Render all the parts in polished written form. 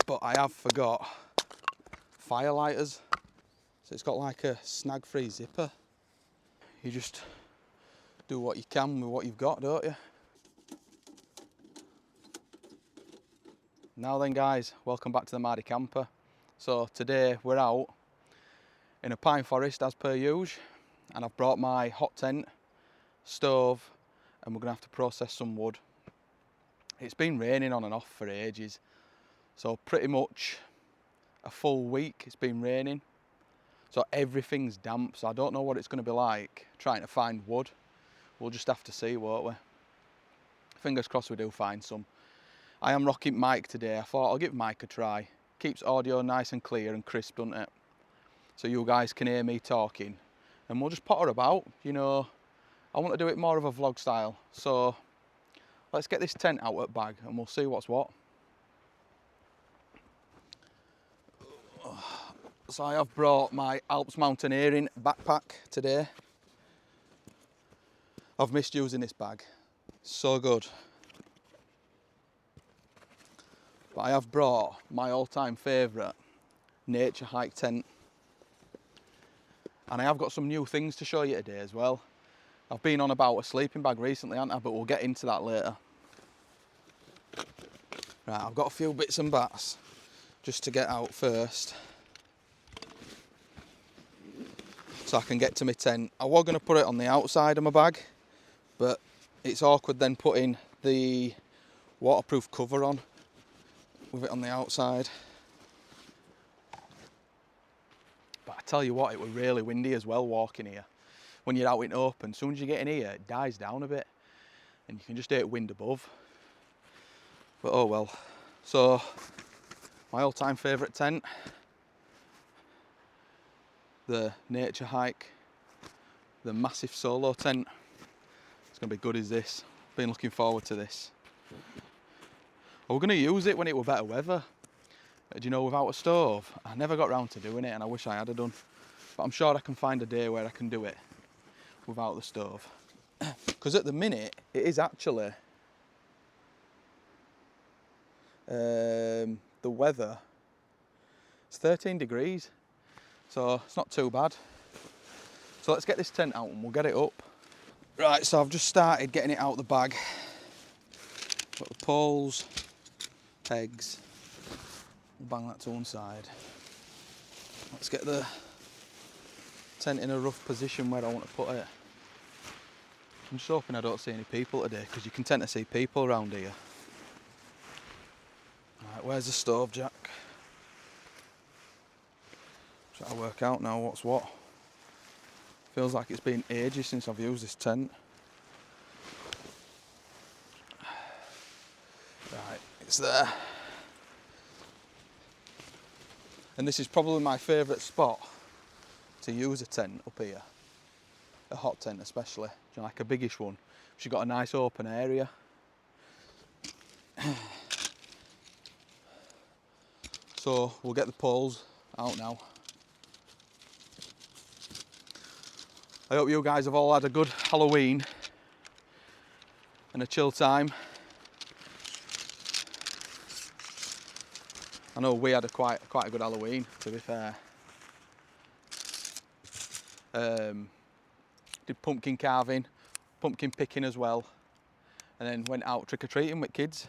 but I have forgot fire lighters. So it's got like a snag-free zipper. You just do what you can with what you've got, don't you? Now then guys, welcome back to the Mardy camper. So today we're out in a pine forest as per usual, and I've brought my hot tent, stove, and we're gonna have to process some wood. It's been raining on and off for ages, so pretty much a full week it's been raining. So everything's damp, so I don't know what it's going to be like trying to find wood. We'll just have to see, won't we? Fingers crossed we do find some. I am rocking mic today. I thought I'll give mic a try. Keeps audio nice and clear and crisp, doesn't it? So you guys can hear me talking. And we'll just potter about, you know. I want to do it more of a vlog style. So let's get this tent out at bag and we'll see what's what. So I have brought my Alps Mountaineering backpack today. I've missed using this bag, so good. But I have brought my all-time favourite Naturehike tent. And I have got some new things to show you today as well. I've been on about a sleeping bag recently, haven't I? But we'll get into that later. Right, I've got a few bits and bats just to get out first, so I can get to my tent. I was going to put it on the outside of my bag, but it's awkward then putting the waterproof cover on with it on the outside. But I tell you what, it was really windy as well walking here. When you're out in open, as soon as you get in here, it dies down a bit and you can just hear wind above. But oh well. So my all-time favourite tent, the Naturehike, the Massif solo tent. It's going to be good as this. Been looking forward to this. We're going to use it when it were better weather. Do you know, without a stove? I never got round to doing it and I wish I had done. But I'm sure I can find a day where I can do it without the stove. Because at the minute, it is actually the weather. It's 13 degrees. So it's not too bad. So let's get this tent out and we'll get it up. Right, so I've just started getting it out the bag. Got the poles, pegs. We'll bang that to one side. Let's get the tent in a rough position where I want to put it. I'm just hoping I don't see any people today, because you can tend to see people around here. Right, where's the stove, Jack? Try to work out now what's what. Feels like it's been ages since I've used this tent. Right, it's there. And this is probably my favourite spot to use a tent up here. A hot tent especially, you know, like a biggish one. She's got a nice open area. So we'll get the poles out now. I hope you guys have all had a good Halloween and a chill time. I know we had quite a good Halloween, to be fair. Did pumpkin carving, pumpkin picking as well, and then went out trick-or-treating with kids.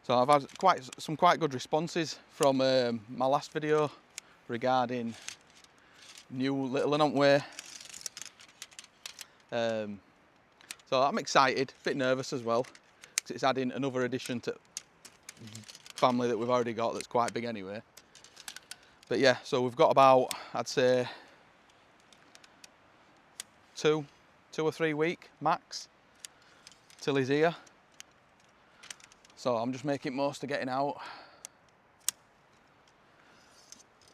So I've had some quite good responses from my last video regarding new little and way. So I'm excited, a bit nervous as well, because it's adding another addition to family that we've already got that's quite big anyway. But yeah, so we've got about, I'd say, two or 3 weeks max till he's here. So I'm just making most of getting out.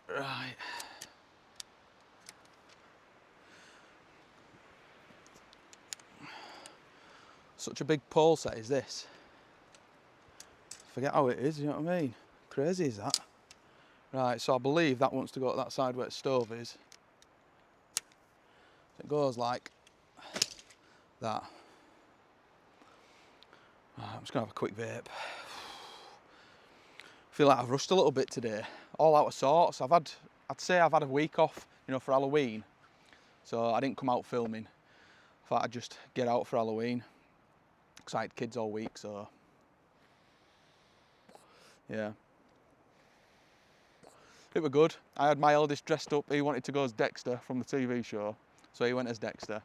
Right. Such a big pole set is this. Forget how it is, you know what I mean? Crazy is that? Right, so I believe that wants to go to that side where the stove is. So it goes like that. I'm just gonna have a quick vape. I feel like I've rushed a little bit today, all out of sorts. I'd say I've had a week off, you know, for Halloween, so I didn't come out filming. I thought I'd just get out for Halloween because I had kids all week, so yeah. It was good. I had my eldest dressed up. He wanted to go as Dexter from the TV show, so he went as Dexter.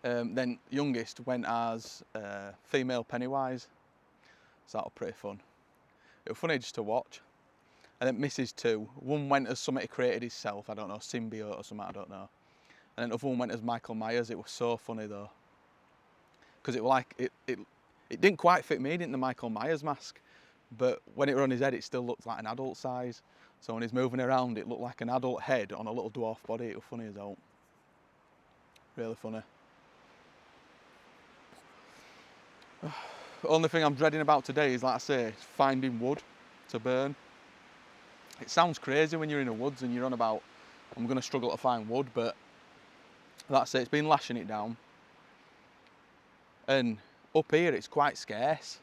Then youngest went as female Pennywise, so that was pretty fun. It was funny just to watch. And then Mrs. too. One went as something he created himself, I don't know, symbiote or something, I don't know. And then the other one went as Michael Myers. It was so funny though, because it was like it didn't quite fit me, didn't the Michael Myers mask, but when it was on his head, it still looked like an adult size. So when he's moving around, it looked like an adult head on a little dwarf body. It was funny as hell. Really funny. The only thing I'm dreading about today is, like I say, finding wood to burn. It sounds crazy when you're in the woods and you're on about, I'm going to struggle to find wood, but like I say, it's been lashing it down. And up here, it's quite scarce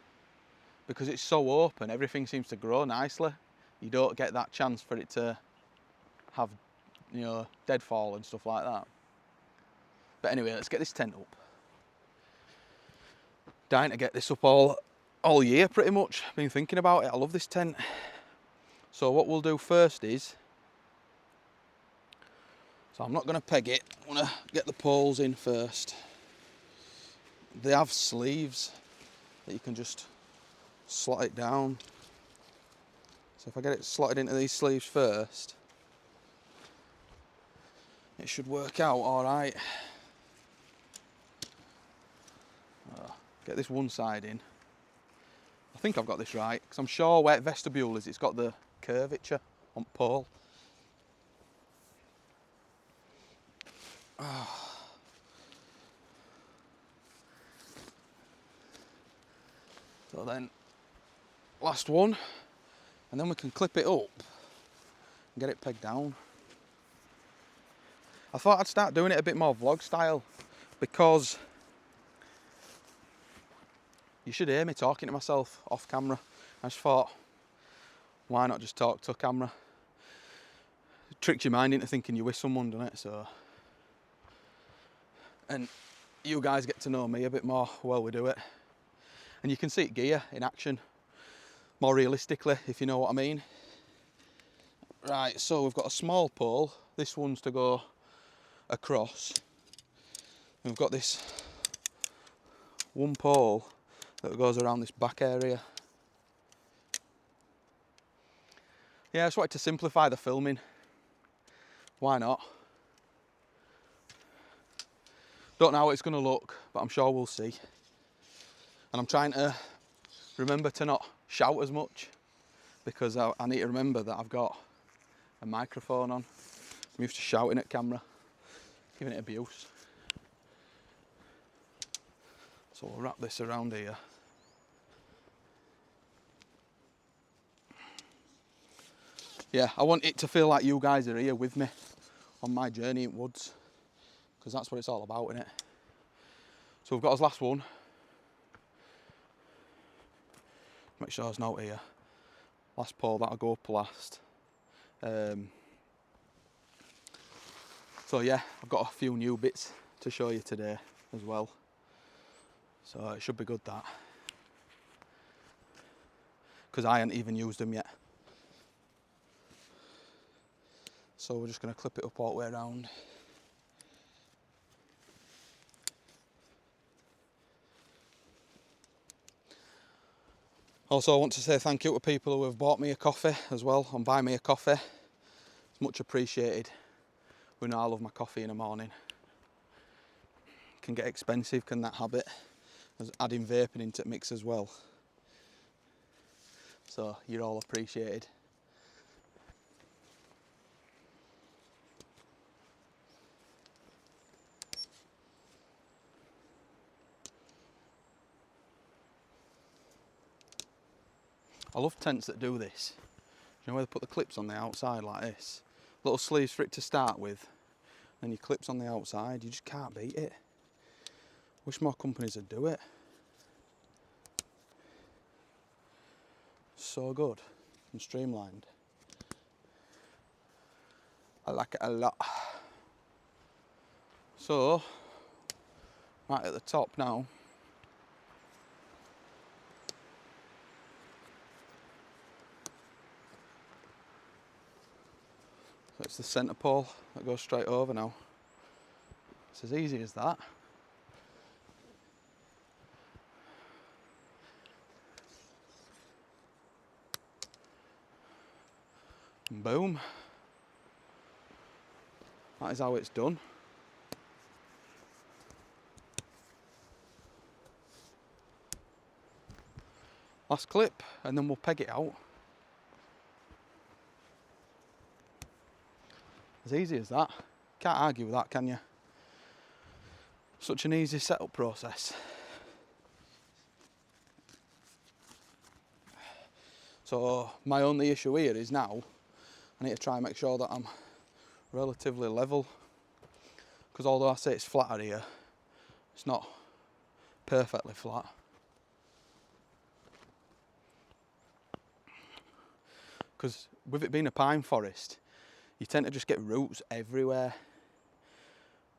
because it's so open. Everything seems to grow nicely. You don't get that chance for it to have, you know, deadfall and stuff like that. But anyway, let's get this tent up. Dying to get this up all year pretty much. Been thinking about it. I love this tent. So what we'll do first is, so I'm not going to peg it. I want to get the poles in first. They have sleeves that you can just slot it down. So if I get it slotted into these sleeves first, it should work out all right. Get this one side in. I think I've got this right, because I'm sure where vestibule is, it's got the curvature on pole. So then, last one, and then we can clip it up and get it pegged down. I thought I'd start doing it a bit more vlog style, because you should hear me talking to myself off camera. I just thought, why not just talk to camera? It tricks your mind into thinking you're with someone, doesn't it? So, and you guys get to know me a bit more while we do it. And you can see it gear in action more realistically, if you know what I mean. Right, so we've got a small pole. This one's to go across. We've got this one pole that goes around this back area. Yeah, I just wanted to simplify the filming. Why not? Don't know how it's going to look, but I'm sure we'll see. And I'm trying to remember to not shout as much, because I need to remember that I've got a microphone on. I'm used to shouting at camera, giving it abuse. So we'll wrap this around here. Yeah, I want it to feel like you guys are here with me on my journey in woods, because that's what it's all about, innit? So we've got our last one. Make sure there's no here. Last pole, that'll go up last. So yeah, I've got a few new bits to show you today as well. So it should be good, that. Because I haven't even used them yet. So we're just going to clip it up all the way around. Also, I want to say thank you to people who have bought me a coffee as well, and buy me a coffee. It's much appreciated. We know I love my coffee in the morning. Can get expensive, can that habit? As adding vaping into the mix as well. So you're all appreciated. I love tents that do this. You know where they put the clips on the outside like this? Little sleeves for it to start with, then your clips on the outside. You just can't beat it. Wish more companies would do it. so good and streamlined. I like it a lot. So, right at the top now. So it's the centre pole that goes straight over now. It's as easy as that. And boom. That is how it's done. Last clip, and then we'll peg it out. As easy as that. Can't argue with that, can you? Such an easy setup process. So my only issue here is now I need to try and make sure that I'm relatively level, because although I say it's flatter here, it's not perfectly flat. Because with it being a pine forest, you tend to just get roots everywhere,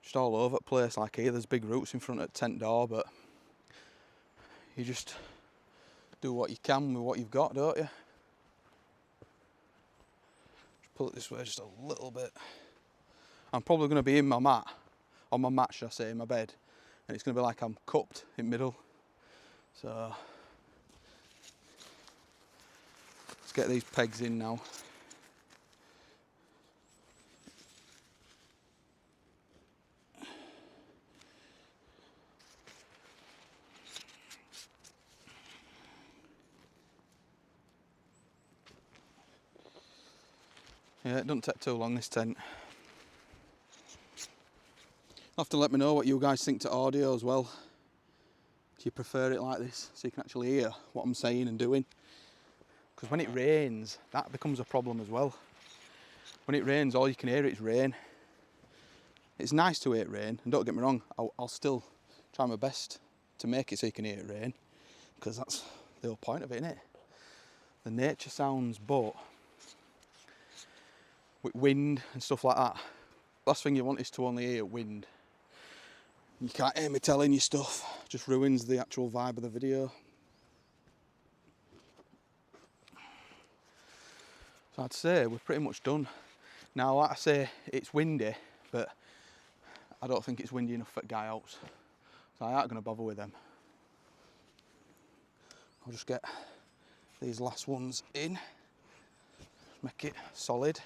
just all over the place. Like here, there's big roots in front of the tent door, but you just do what you can with what you've got, don't you? Just pull it this way just a little bit. I'm probably going to be in my mat, on my mat should I say, in my bed, and it's going to be like I'm cupped in the middle. So let's get these pegs in now. Yeah, it doesn't take too long, this tent. You'll have to let me know what you guys think to audio as well. Do you prefer it like this, so you can actually hear what I'm saying and doing? Because when it rains, that becomes a problem as well. When it rains, all you can hear is rain. It's nice to hear it rain, and don't get me wrong, I'll still try my best to make it so you can hear it rain, because that's the whole point of it, isn't it? The nature sounds, but with wind and stuff like that, last thing you want is to only hear wind. You can't hear me telling you stuff, just ruins the actual vibe of the video. So I'd say we're pretty much done. Now, like I say, it's windy, but I don't think it's windy enough for guy Alps, so I ain't going to bother with them. I'll just get these last ones in, make it solid.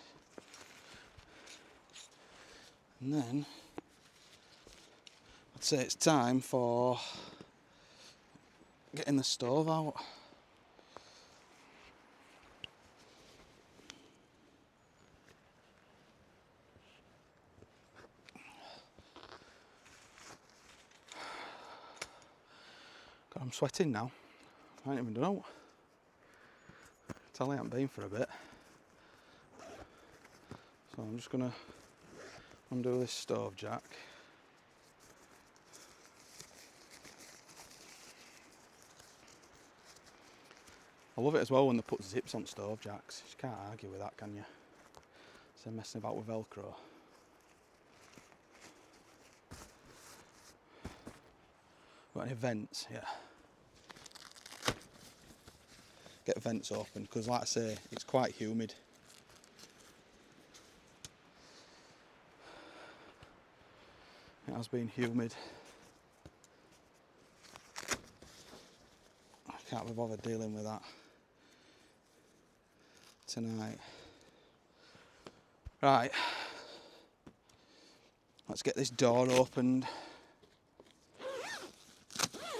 And then I'd say it's time for getting the stove out. God, I'm sweating now. I ain't even done out. Tell I haven't been for a bit. So I'm just gonna undo this stove jack. I love it as well when they put zips on stove jacks. You can't argue with that, can you? So messing about with Velcro. Got any vents? Yeah. Get vents open, because like I say, it's quite humid. It has been humid. I can't be bothered dealing with that tonight. Right, let's get this door opened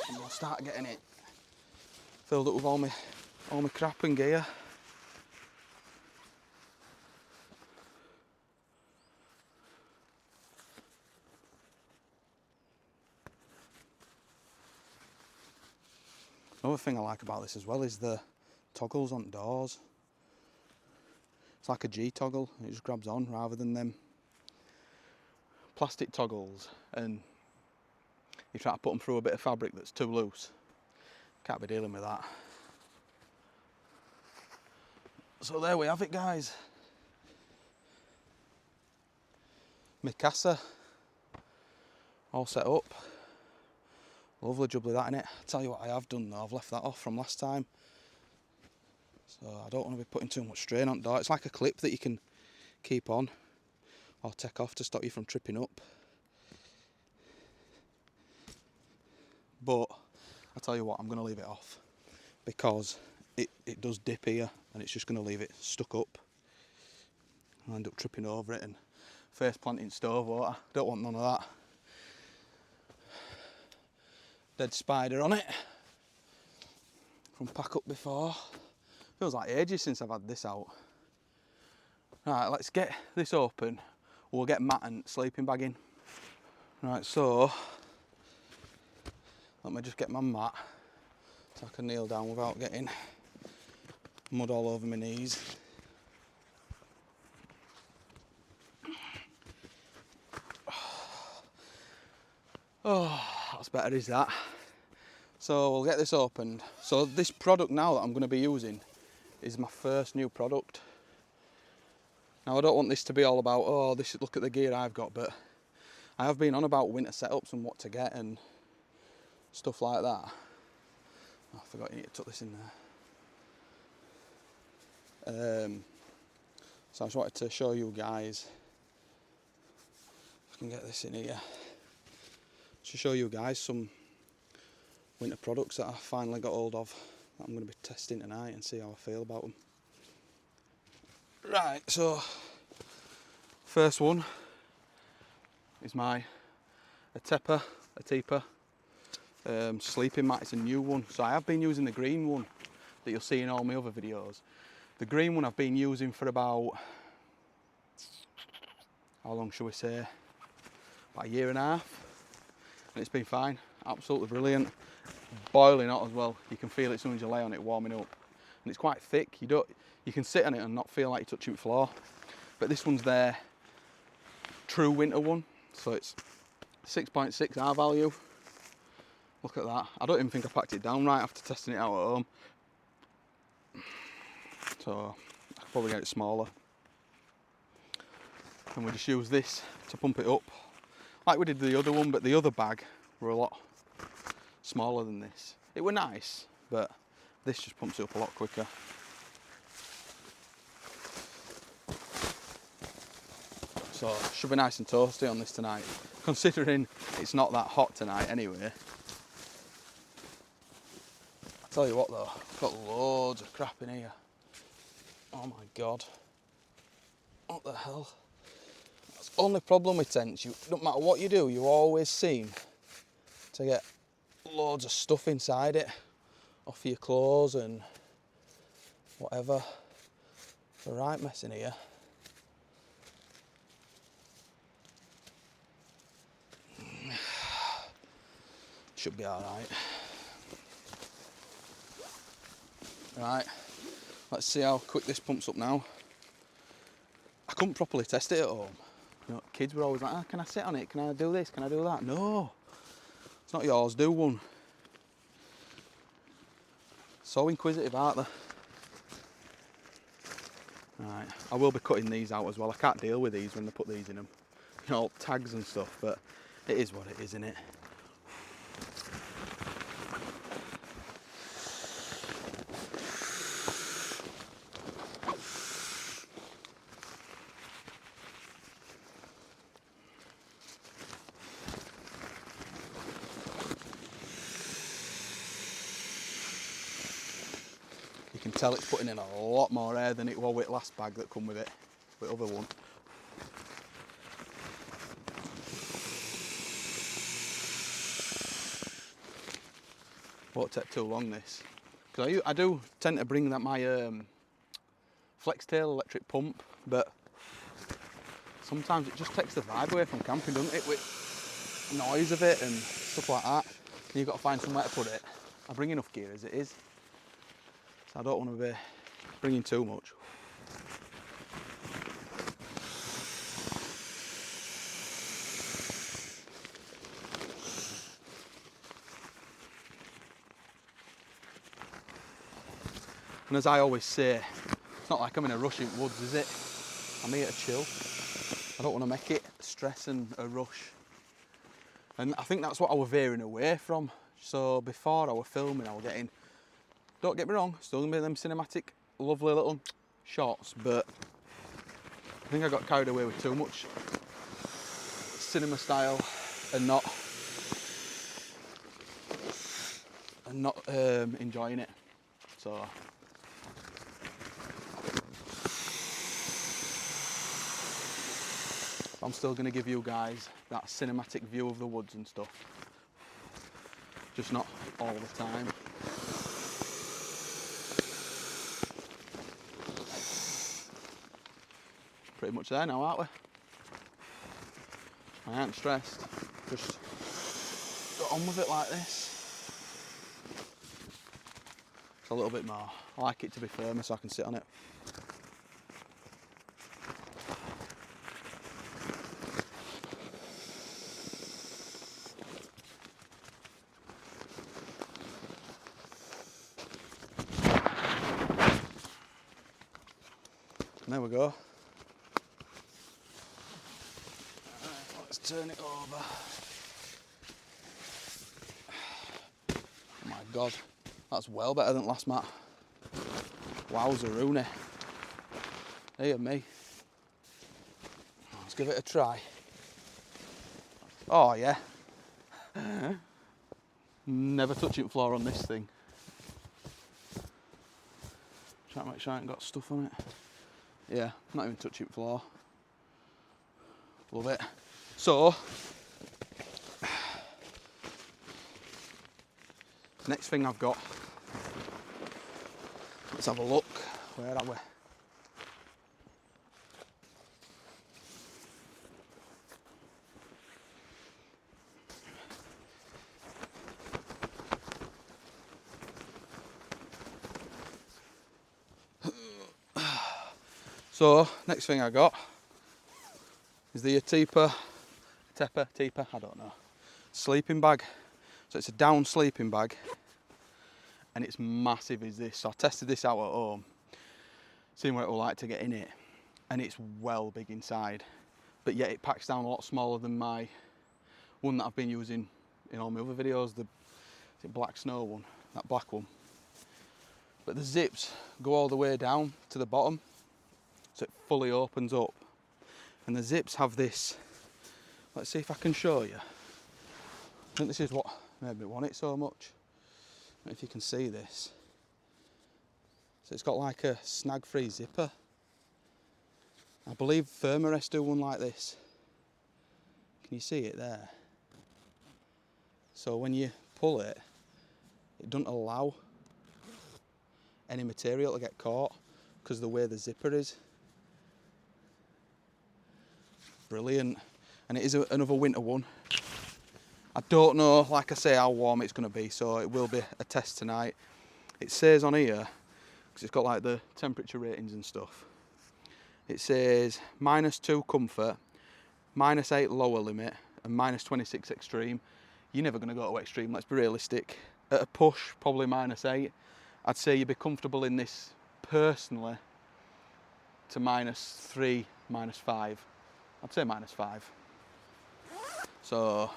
and we'll start getting it filled up with all my crap and gear. Another thing I like about this as well is the toggles on doors. It's like a G toggle, it just grabs on rather than them plastic toggles, and you try to put them through a bit of fabric that's too loose. Can't be dealing with that. So there we have it, guys. My casa all set up. Lovely jubbly that in it. I'll tell you what I have done though, I've left that off from last time. So I don't want to be putting too much strain on the door. It's like a clip that you can keep on or take off to stop you from tripping up. But I'll tell you what, I'm going to leave it off because it does dip here and it's just going to leave it stuck up. I'll end up tripping over it and face planting stove water. Don't want none of that. Dead spider on it from pack up before. Feels like ages since I've had this out. Right, let's get this open. We'll get Matt and sleeping bag in. Right, so let me just get my mat so I can kneel down without getting mud all over my knees. Oh, that's better, is that? So we'll get this opened. So this product now that I'm going to be using is my first new product. Now I don't want this to be all about, oh, this, look at the gear I've got, but I have been on about winter setups and what to get and stuff like that. Oh, I forgot you need to tuck this in there. So I just wanted to show you guys, if I can get this in here, to show you guys some winter products that I finally got hold of that I'm going to be testing tonight and see how I feel about them. Right, so first one is my Atepa sleeping mat. It's a new one, so I have been using the green one that you'll see in all my other videos. The green one I've been using for about, how long shall we say, about a year and a half, and it's been fine, absolutely brilliant. Boiling hot as well, you can feel it as soon as you lay on it warming up, and it's quite thick. You can sit on it and not feel like you're touching the floor. But this one's their true winter one, so it's 6.6 R value. Look at that. I don't even think I packed it down right after testing it out at home. So I could probably get it smaller. And we just use this to pump it up, like we did the other one, but the other bag were a lot smaller than this. It were nice, but this just pumps it up a lot quicker. So should be nice and toasty on this tonight, considering it's not that hot tonight anyway. I tell you what though, I've got loads of crap in here. Oh my god. What the hell? That's the only problem with tents. No matter what you do, you always seem to get loads of stuff inside it, off your clothes and whatever. It's a right mess in here. Should be alright. Right, let's see how quick this pumps up now. I couldn't properly test it at home. You know, kids were always like, oh, can I sit on it? Can I do this? Can I do that? No, it's not yours, do one. So inquisitive, aren't they? Right, I will be cutting these out as well. I can't deal with these when they put these in them. You know, tags and stuff, but it is what it is, isn't it? You can tell it's putting in a lot more air than it was with last bag that come with it, with the other one. Won't take too long this, because I do tend to bring that my flex tail electric pump, but sometimes it just takes the vibe away from camping, doesn't it, with noise of it and stuff like that. And you've got to find somewhere to put it. I bring enough gear as it is, so I don't want to be bringing too much. And as I always say, It's not like I'm in a rush in woods, is it? I'm here to chill. I don't want to make it stress and a rush. And I think that's what I was veering away from. So before I was filming, I was getting, don't get me wrong, still gonna be them cinematic, lovely little shots, but I think I got carried away with too much cinema style and not enjoying it. So I'm still going to give you guys that cinematic view of the woods and stuff, just not all the time. Pretty much there now, aren't we? I ain't stressed, just got on with it like this. It's a little bit more. I like it to be firmer so I can sit on it. And there we go. Right, let's turn it over. Oh my God, that's well better than last mat. Wowza Rooney. Hey me. Let's give it a try. Oh yeah. Never touching floor on this thing. Try to make sure I ain't got stuff on it. Yeah, not even touching floor. Love it. So, next thing I've got, let's have a look. Where are we? So, next thing I got is the Atepa, I don't know, sleeping bag. So it's a down sleeping bag and it's massive as this. So I tested this out at home, seeing what it will like to get in it, and it's well big inside, but yet it packs down a lot smaller than my one that I've been using in all my other videos, the black snow one, that black one. But the zips go all the way down to the bottom, so it fully opens up. And the zips have this, let's see if I can show you. I think this is what made me want it so much. I don't know if you can see this. So it's got like a snag-free zipper. I believe Thermarest do one like this. Can you see it there? So when you pull it, it doesn't allow any material to get caught because of the way the zipper is. Brilliant. And it is another winter one. I don't know, like I say, how warm it's going to be, so it will be a test tonight. It says on here, because it's got like the temperature ratings and stuff, it says -2 comfort, -8 lower limit, and -26 extreme. You're never going to go to extreme, let's be realistic. At a push, probably -8. I'd say you'd be comfortable in this, personally, to -3, -5. I'd say -5. So,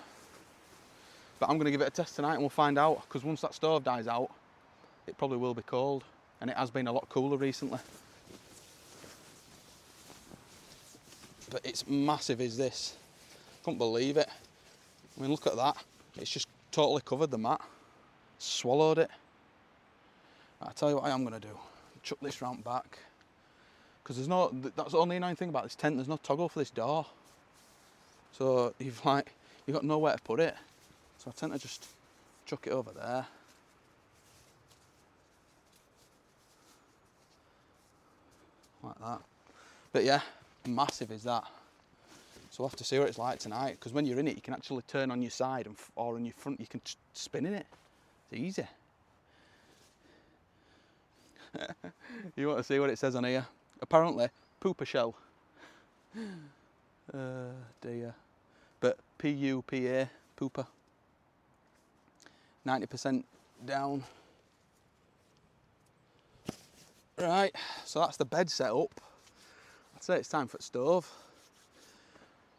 but I'm going to give it a test tonight and we'll find out, because once that stove dies out, it probably will be cold, and it has been a lot cooler recently. But it's massive as this. Couldn't believe it. I mean, look at that. It's just totally covered the mat. Swallowed it. I'll tell you what I am going to do. Chuck this round back. Because there's no, that's the only annoying thing about this tent, there's no toggle for this door. So you've got nowhere to put it. So I tend to just chuck it over there. Like that. But yeah, massive is that. So we'll have to see what it's like tonight, because when you're in it, you can actually turn on your side or on your front, you can spin in it. It's easy. You want to see what it says on here? Apparently, pooper shell. Dear. But P-U-P-A, pooper. 90% down. Right, so that's the bed set up. I'd say it's time for the stove.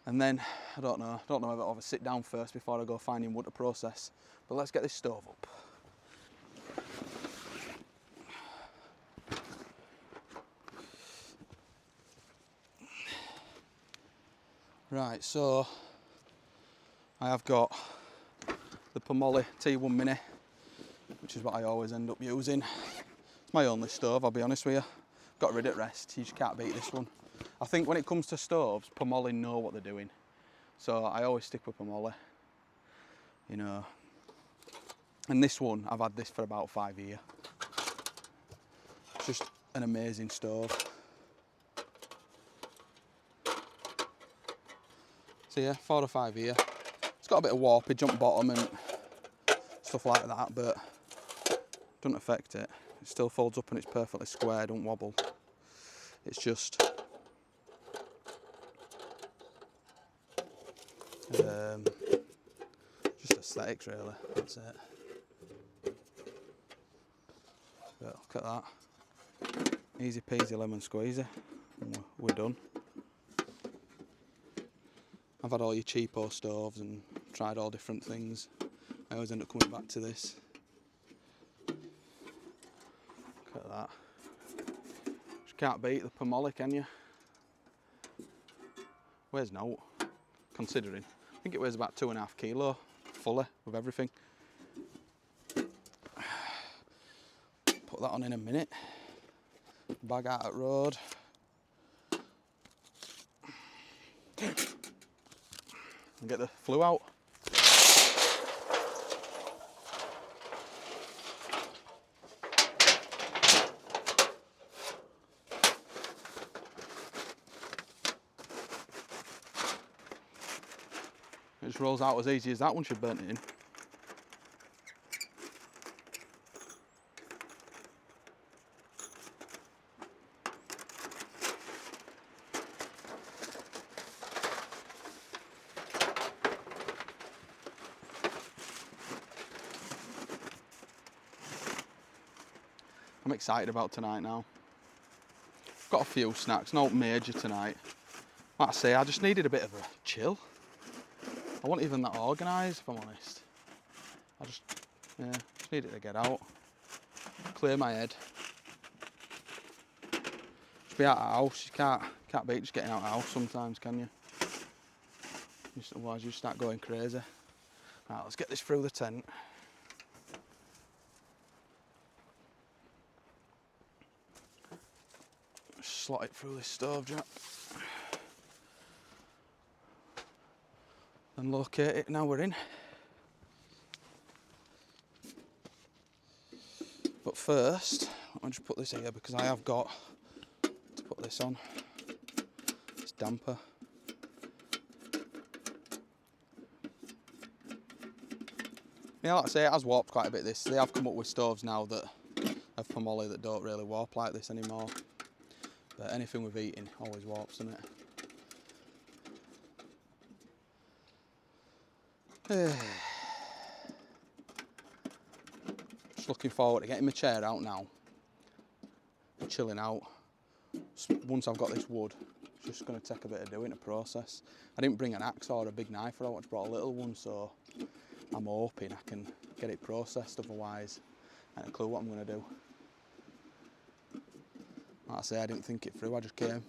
And then, I don't know if I'll have a sit down first before I go finding wood to process. But let's get this stove up. Right, so I have got the Pomoly T1 Mini, which is what I always end up using. It's my only stove, I'll be honest with you. Got rid of the rest, you just can't beat this one. I think when it comes to stoves, Pomoly know what they're doing. So I always stick with Pomoly, you know. And this one, I've had this for about 5 years. It's just an amazing stove. So yeah, 4 or 5 years. It's got a bit of warpage on the bottom and stuff like that, but doesn't affect it. It still folds up and it's perfectly square, don't wobble. It's just aesthetics really, that's it. But look at that. Easy peasy lemon squeezy. And we're done. I've had all your cheapo stoves and tried all different things. I always end up coming back to this. Look at that. Just can't beat the Pomoly, can you? Weighs no, considering. I think it weighs about 2.5 kilo, fully, with everything. Put that on in a minute. Bag out at road. And get the flue out. It just rolls out as easy as that once you've burnt it in. I'm excited about tonight now. Got a few snacks, not major tonight. Like I say, I just needed a bit of a chill. I wasn't even that organised, if I'm honest. I just needed to get out, clear my head. Just be out of the house. You can't beat just getting out of the house sometimes, can you? Otherwise you start going crazy. Right, let's get this through the tent. Slot it through this stove jack. And locate it, now we're in. But first, I'll just put this here because I have got to put this on. It's damper. Yeah, like I say, it has warped quite a bit this. They have come up with stoves now that have Pomoly that don't really warp like this anymore. But anything with eating always warps, doesn't it? Just looking forward to getting my chair out now. Chilling out. Once I've got this wood, it's just going to take a bit of doing to process. I didn't bring an axe or a big knife, I just brought a little one, so I'm hoping I can get it processed, otherwise I ain't a clue what I'm going to do. Like I say, I didn't think it through, I just came.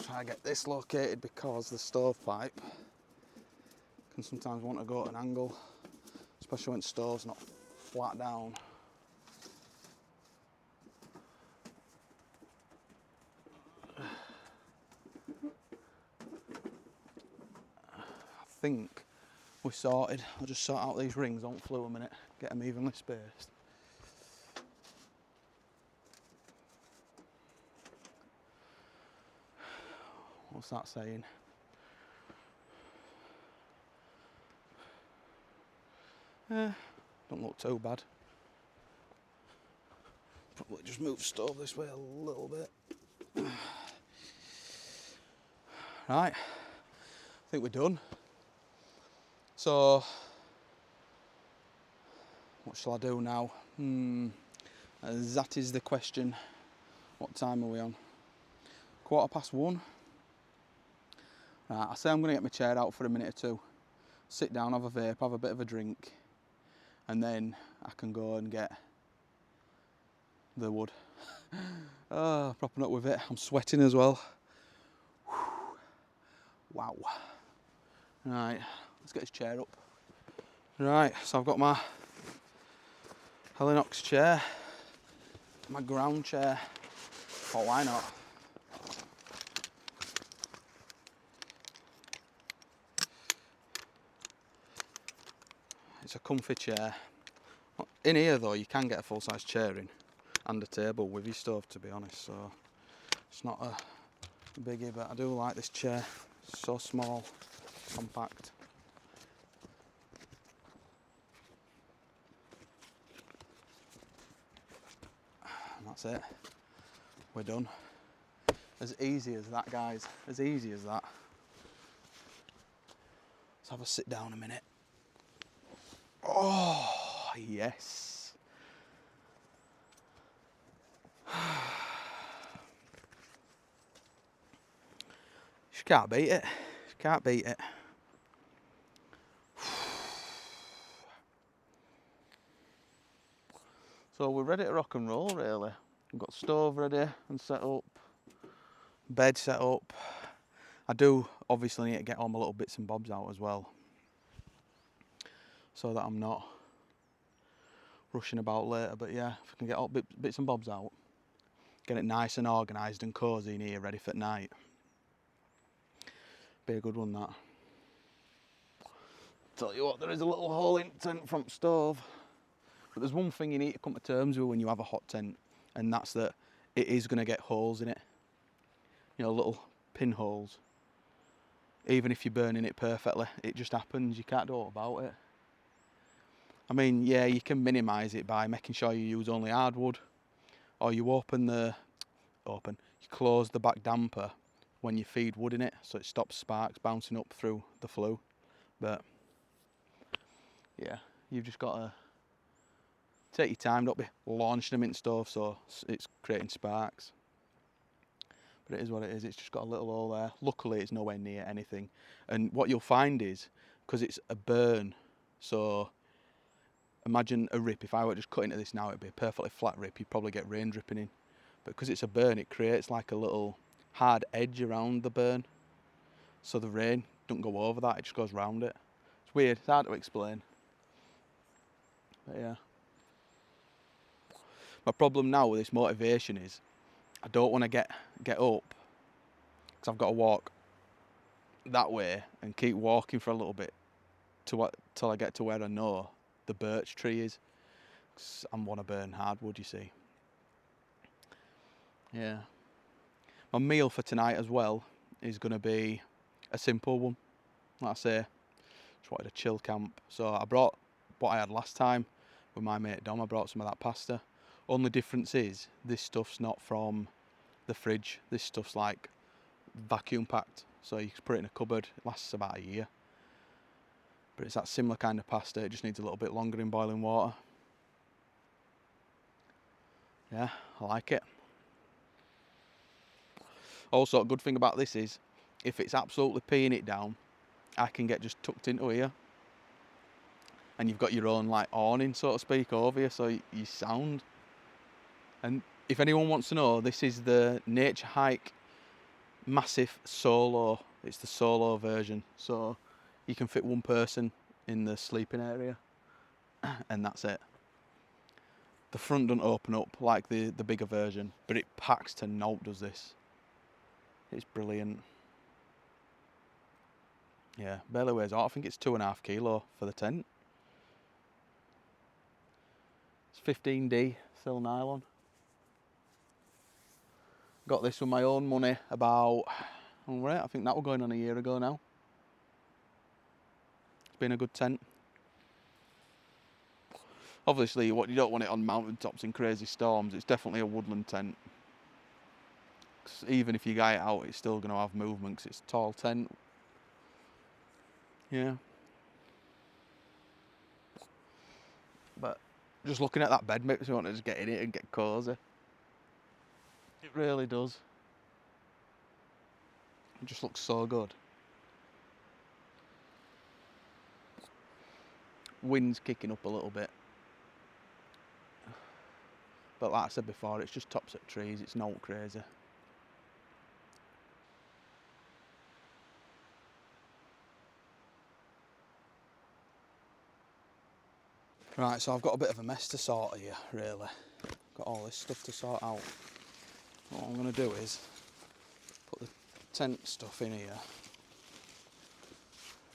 Try to get this located because the stovepipe can sometimes want to go at an angle, especially when the stove's not flat down. I think we're sorted. I'll just sort out these rings on flue a minute, get them evenly spaced. What's that saying? Don't look too bad. Probably just move the stove this way a little bit. Right, I think we're done. So, what shall I do now? That is the question. What time are we on? 1:15. Right, I say I'm going to get my chair out for a minute or two, sit down, have a vape, have a bit of a drink, and then I can go and get the wood. Oh, propping up with it. I'm sweating as well. Wow. Right, let's get his chair up. Right, so I've got my Helinox chair, my ground chair. Oh, why not? It's a comfy chair. In here though, you can get a full-size chair in and a table with your stove, to be honest, so it's not a biggie, but I do like this chair. It's so small, compact. And that's it. We're done. As easy as that, guys. As easy as that. Let's have a sit down a minute. Oh, yes. You can't beat it. You can't beat it. So we're ready to rock and roll, really. We've got stove ready and set up. Bed set up. I do obviously need to get all my little bits and bobs out as well, so that I'm not rushing about later. But yeah, if I can get all bits and bobs out, get it nice and organised and cosy in here, ready for night. Be a good one, that. Tell you what, there is a little hole in the tent front stove. But there's one thing you need to come to terms with when you have a hot tent, and that's that it is going to get holes in it. You know, little pinholes. Even if you're burning it perfectly, it just happens. You can't do all about it. I mean, yeah, you can minimise it by making sure you use only hardwood, or you you close the back damper when you feed wood in it, so it stops sparks bouncing up through the flue. But yeah, you've just got to take your time, don't be launching them in stove so it's creating sparks. But it is what it is, it's just got a little hole there. Luckily it's nowhere near anything. And what you'll find is, because it's a burn, so imagine a rip. If I were just cut into this now, it'd be a perfectly flat rip, you'd probably get rain dripping in. But because it's a burn, it creates like a little hard edge around the burn, so the rain don't go over that, it just goes round it. It's weird, it's hard to explain. But yeah. My problem now with this motivation is I don't want to get up, because I've got to walk that way and keep walking for a little bit till I get to where I know the birch tree is, 'cause I want to burn hardwood, you see. Yeah. My meal for tonight as well is going to be a simple one. Like I say, just wanted a chill camp. So I brought what I had last time with my mate Dom. I brought some of that pasta. Only difference is this stuff's not from the fridge. This stuff's like vacuum packed, so you can put it in a cupboard. It lasts about a year. But it's that similar kind of pasta. It just needs a little bit longer in boiling water. Yeah, I like it. Also, a good thing about this is, if it's absolutely peeing it down, I can get just tucked into here, and you've got your own like awning, so to speak, over you, so you sound. And if anyone wants to know, this is the Naturehike Massif Solo. It's the solo version, so you can fit one person in the sleeping area, and that's it. The front doesn't open up like the bigger version, but it packs to naught, does this. It's brilliant. Yeah, barely weighs out. I think it's 2.5 kilo for the tent. It's 15D sil nylon. Got this with my own money about, I think that was going on a year ago now. It's been a good tent. Obviously, you don't want it on mountaintops in crazy storms. It's definitely a woodland tent. 'Cause even if you guy it out, it's still going to have movement because it's a tall tent. Yeah. But just looking at that bed makes me want to just get in it and get cosy. It really does. It just looks so good. Wind's kicking up a little bit. But like I said before, it's just tops of trees, it's not crazy. Right, so I've got a bit of a mess to sort here, really. Got all this stuff to sort out. What I'm going to do is put the tent stuff in here.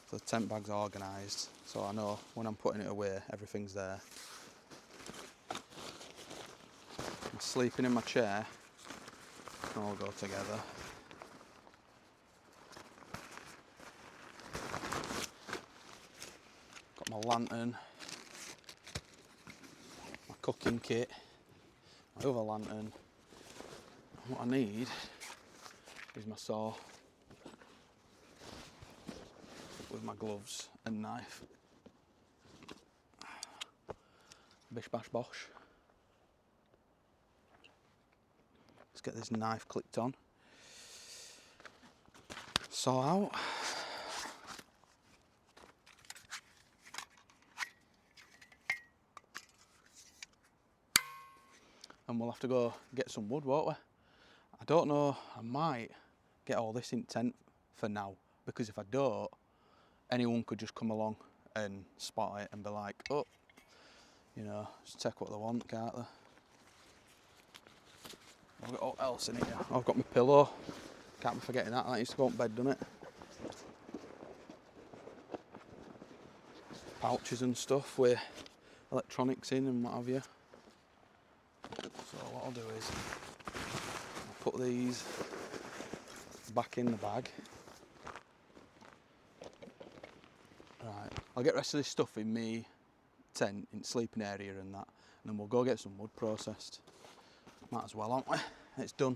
So the tent bag's organised, so I know when I'm putting it away, everything's there. I'm sleeping in my chair, can all go together. Got my lantern, my cooking kit, my other lantern. What I need is my saw with my gloves and knife. Bish bash bosh. Let's get this knife clicked on. Saw out. And we'll have to go get some wood, won't we? I don't know, I might get all this in tent for now, because if I don't, anyone could just come along and spot it and be like, oh, you know, just take what they want, can't they? I've got what else in here. I've got my pillow, can't be forgetting that, that used to go on bed, doesn't it? Pouches and stuff with electronics in and what have you. So what I'll do is I'll put these back in the bag. Right, I'll get the rest of this stuff in me tent, in sleeping area and that, and then we'll go get some wood processed. Might as well, aren't we? It's done.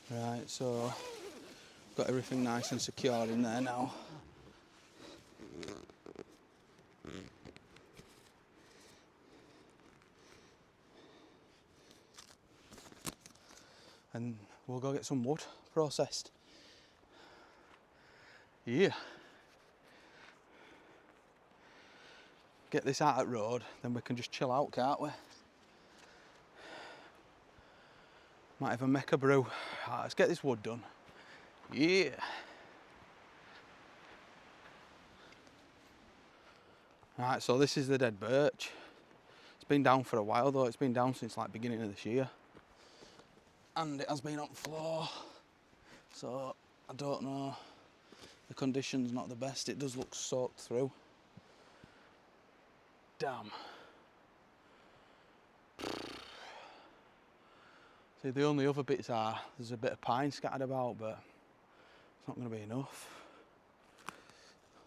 Right, so got everything nice and secure in there now. And we'll go get some wood processed. Yeah. Get this out at road, then we can just chill out, can't we? Might even make a brew. Right, let's get this wood done. Yeah. Right, so this is the dead birch. It's been down for a while though, it's been down since like beginning of this year. And it has been on floor, so I don't know, the condition's not the best. It does look soaked through. Damn. See, the only other bits are, there's a bit of pine scattered about, but it's not going to be enough.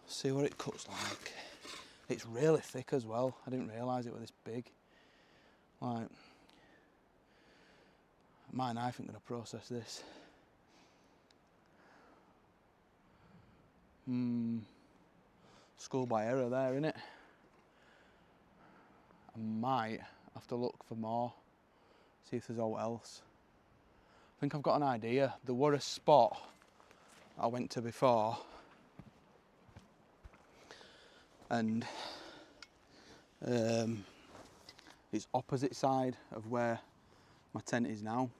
See what it cuts like. It's really thick as well. I didn't realise it was this big. Like, my knife ain't going to process this. School by error there, innit? I might have to look for more, see if there's aught else. I think I've got an idea. There were a spot I went to before, and it's opposite side of where my tent is now.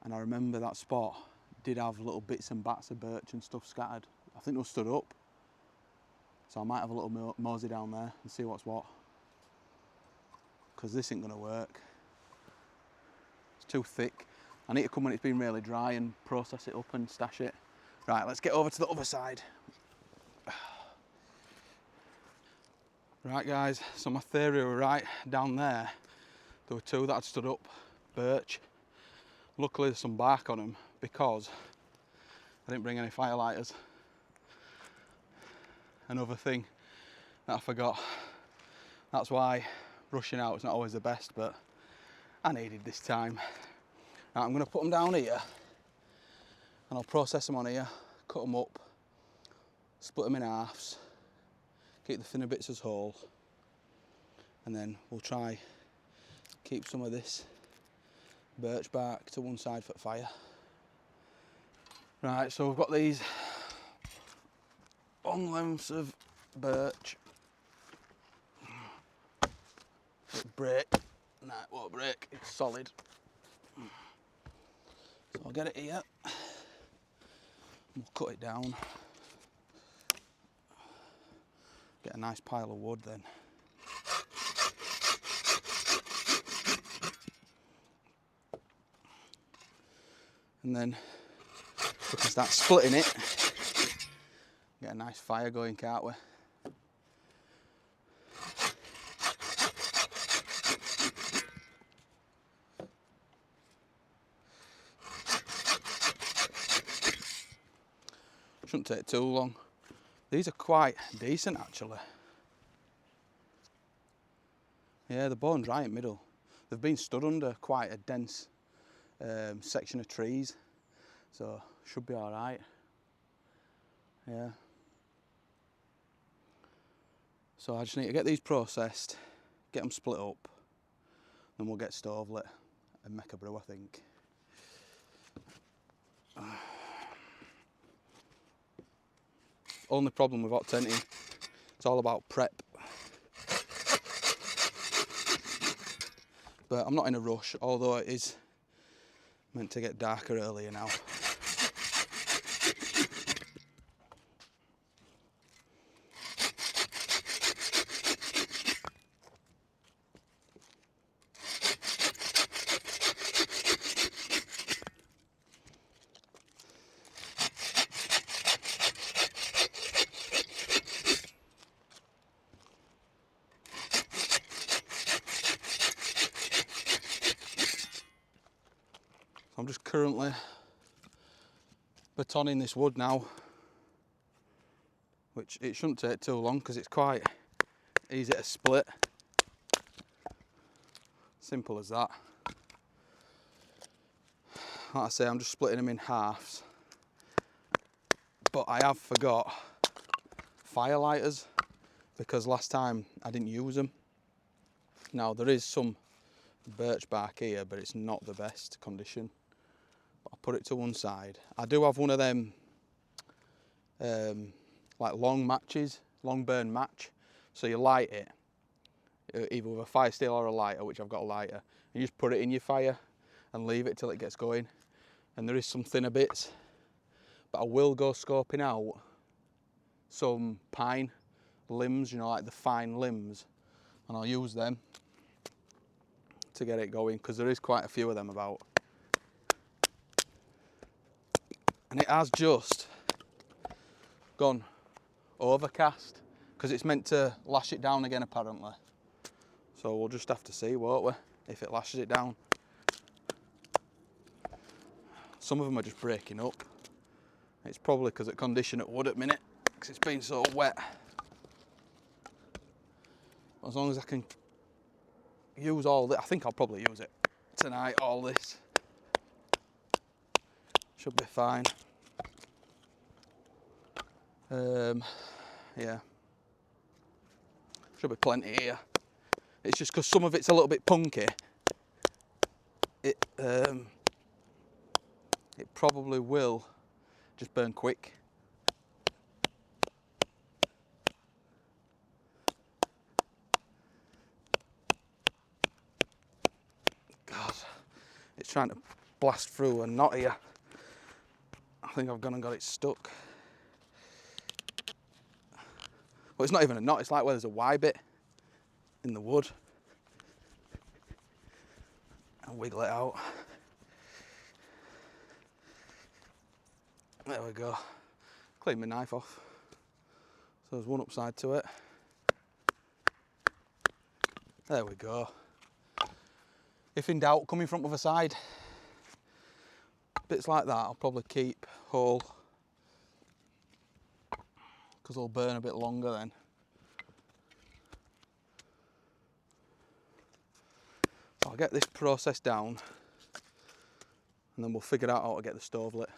And I remember that spot did have little bits and bats of birch and stuff scattered. I think they were stood up. So I might have a little mosey down there and see what's what. Because this ain't going to work. It's too thick. I need to come when it's been really dry and process it up and stash it. Right, let's get over to the other side. Right guys, so my theory were right. Down there were two that had stood up, birch. Luckily there's some bark on them because I didn't bring any firelighters. another thing that I forgot. That's why rushing out is not always the best, but I needed this time. Right, I'm going to put them down here and I'll process them on here, cut them up, split them in halves, keep the thinner bits as whole, and then we'll try keep some of this birch bark to one side for the fire. Right, so we've got these long lengths of birch. It'll break. No, it won't break, it's solid. So I'll get it here. We'll cut it down. Get a nice pile of wood then. And then we can start splitting it. Get a nice fire going, can't we? Shouldn't take too long. These are quite decent actually. Yeah, they're bone dry in the middle. They've been stood under quite a dense section of trees, so should be all right. Yeah. So I just need to get these processed, get them split up, then we'll get stove lit and make a brew, I think. Only problem with hot tenting, it's all about prep. But I'm not in a rush, although it is meant to get darker earlier now. I'm just currently betoning this wood now, which it shouldn't take too long because it's quite easy to split. Simple as that. Like I say, I'm just splitting them in halves, but I have forgot firelighters because last time I didn't use them. Now there is some birch bark here, but it's not the best condition. I'll put it to one side. I do have one of them like long matches, long burn match. So you light it either with a fire steel or a lighter, which I've got a lighter. You just put it in your fire and leave it till it gets going. And there is some thinner bits, but I will go scoping out some pine limbs, you know, like the fine limbs, and I'll use them to get it going because there is quite a few of them about. And it has just gone overcast because it's meant to lash it down again apparently. So we'll just have to see, won't we, if it lashes it down. Some of them are just breaking up. It's probably because of condition at wood at the minute because it's been so wet. As long as I can use all this, I think I'll probably use it tonight, all this. Should be fine. Yeah, should be plenty here. It's just because some of it's a little bit punky. It probably will just burn quick. God, it's trying to blast through a knot here. I think I've gone and got it stuck. Well, it's not even a knot, it's like where there's a Y bit in the wood. I'll wiggle it out. There we go. Clean my knife off. So there's one upside to it. There we go. If in doubt, come in front of a side. Bits like that I'll probably keep whole. because they'll burn a bit longer then. So I'll get this process down and then we'll figure out how to get the stove lit.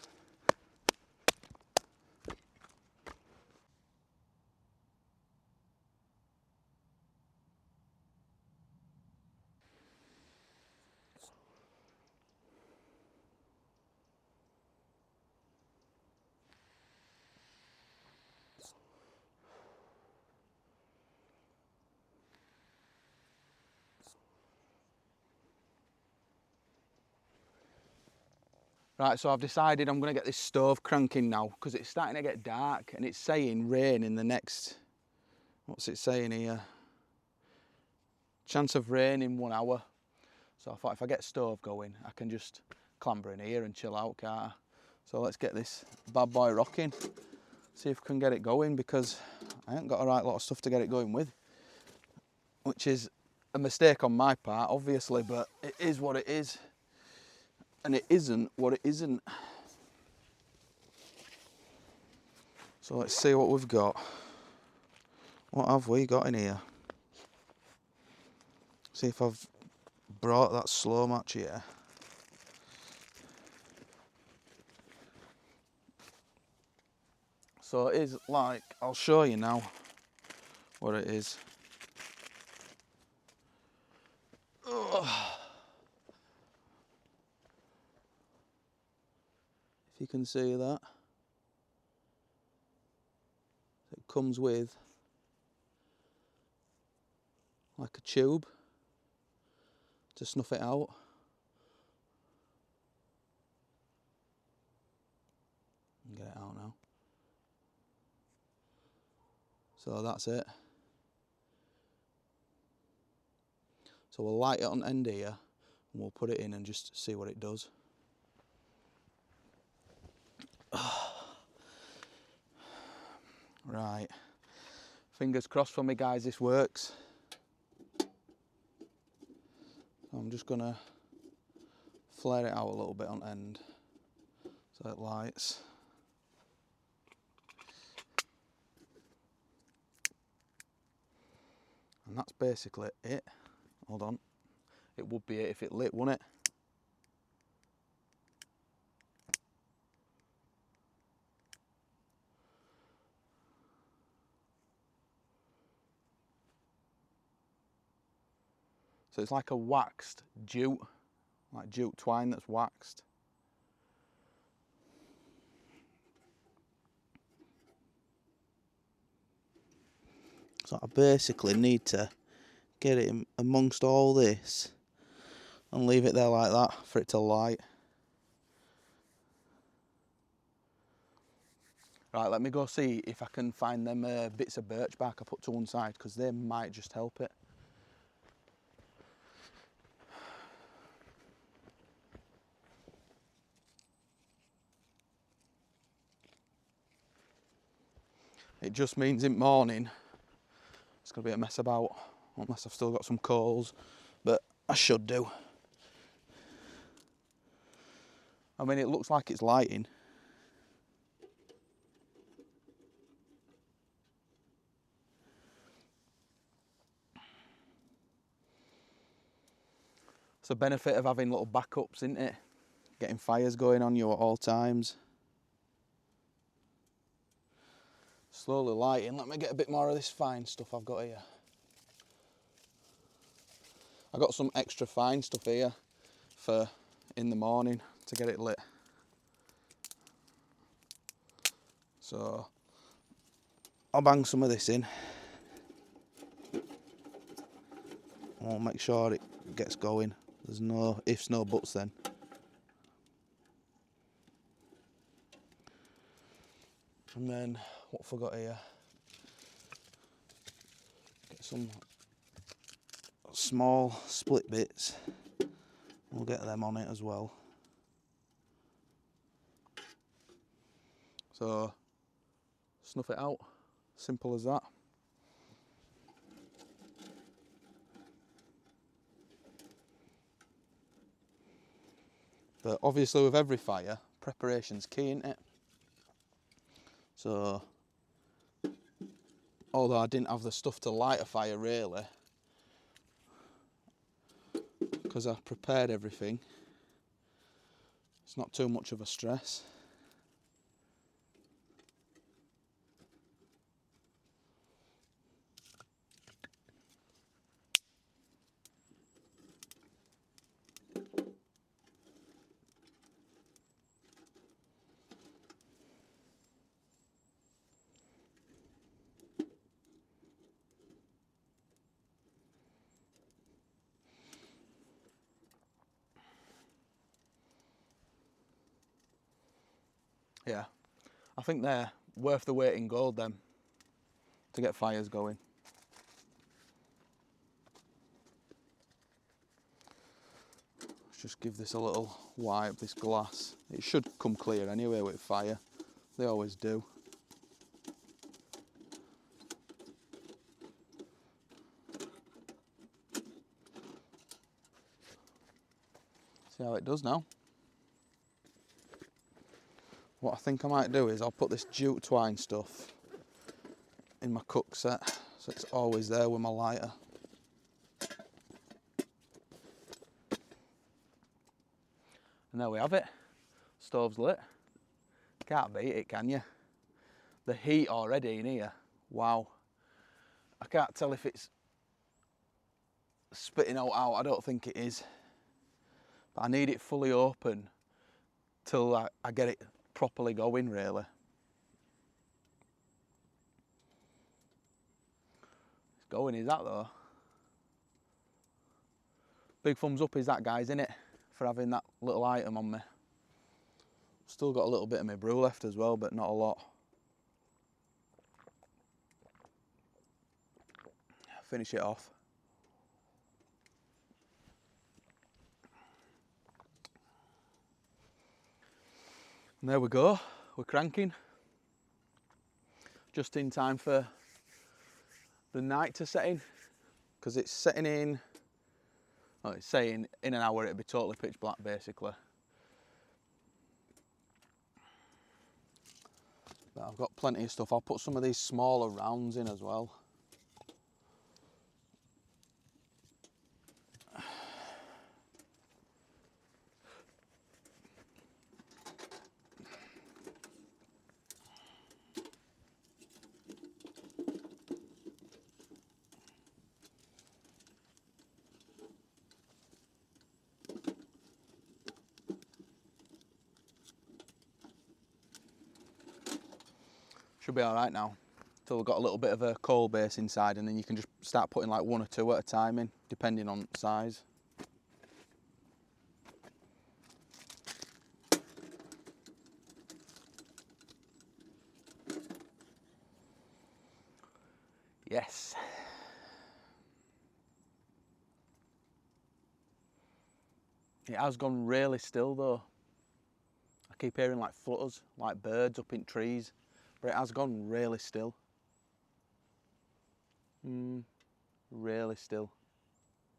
Right, so I've decided I'm going to get this stove cranking now because it's starting to get dark and it's saying rain in the next, what's it saying here? Chance of rain in 1 hour. So I thought if I get stove going, I can just clamber in here and chill out, can't I? So let's get this bad boy rocking, see if we can get it going because I ain't got a right lot of stuff to get it going with, which is a mistake on my part, obviously, but it is what it is. And it isn't what it isn't. So let's see what we've got. What have we got in here? See if I've brought that slow match here. So it is like, I'll show you now what it is. Ugh. If you can see that. It comes with like a tube to snuff it out. Get it out now. So that's it. So we'll light it on end here and we'll put it in and just see what it does. Right, fingers crossed for me guys, this works. I'm just gonna flare it out a little bit on end so it lights. And that's basically it. Hold on, it would be it if it lit, wouldn't it? So it's like a waxed jute, like jute twine that's waxed. So I basically need to get it in amongst all this and leave it there like that for it to light. Right, let me go see if I can find them bits of birch bark I put to one side because they might just help it. It just means in morning it's going to be a mess about, unless I've still got some coals, but I should do. I mean, it looks like it's lighting. It's a benefit of having little backups, isn't it? Getting fires going on you at all times. Slowly lighting. Let me get a bit more of this fine stuff I've got here. I got some extra fine stuff here for in the morning to get it lit. So I'll bang some of this in. I'll make sure it gets going. There's no ifs, no buts then. And then what have I got here? Get some small split bits. We'll get them on it as well. So snuff it out, simple as that. But obviously with every fire, preparation's key, isn't it? So although I didn't have the stuff to light a fire really, because I prepared everything. It's not too much of a stress. Yeah, I think they're worth the weight in gold then, to get fires going. Let's just give this a little wipe, this glass. It should come clear anyway with fire, they always do. See how it does now. What I think I might do is I'll put this jute twine stuff in my cook set, so it's always there with my lighter. And there we have it. Stove's lit. Can't beat it, can you? The heat already in here, wow. I can't tell if it's spitting out, I don't think it is. But I need it fully open till I get it properly going really. It's going, is that though? Big thumbs up is that, guys, innit? For having that little item on me. Still got a little bit of my brew left as well, but not a lot. Finish it off. And there we go, we're cranking. Just in time for the night to set in, because it's setting in, well, it's saying in an hour it'll be totally pitch black basically. But I've got plenty of stuff. I'll put some of these smaller rounds in as well. Should be all right now, till we've got a little bit of a coal base inside, and then you can just start putting like 1 or 2 at a time in, depending on size. Yes. It has gone really still though. I keep hearing like flutters, like birds up in trees, but it has gone really still. Really still.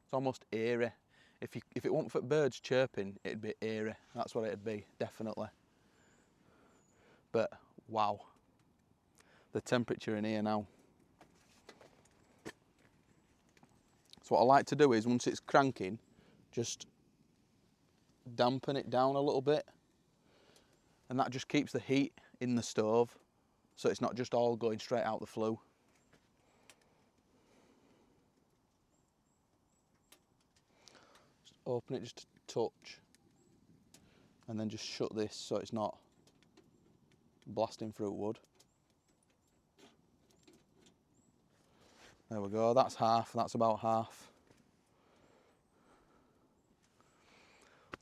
It's almost eerie. If it weren't for birds chirping, it'd be eerie. That's what it'd be, definitely. But wow, the temperature in here now. So what I like to do is, once it's cranking, just dampen it down a little bit, and that just keeps the heat in the stove, so it's not just all going straight out the flue. Just open it just a touch, and then just shut this so it's not blasting through wood. There we go, that's half, that's about half.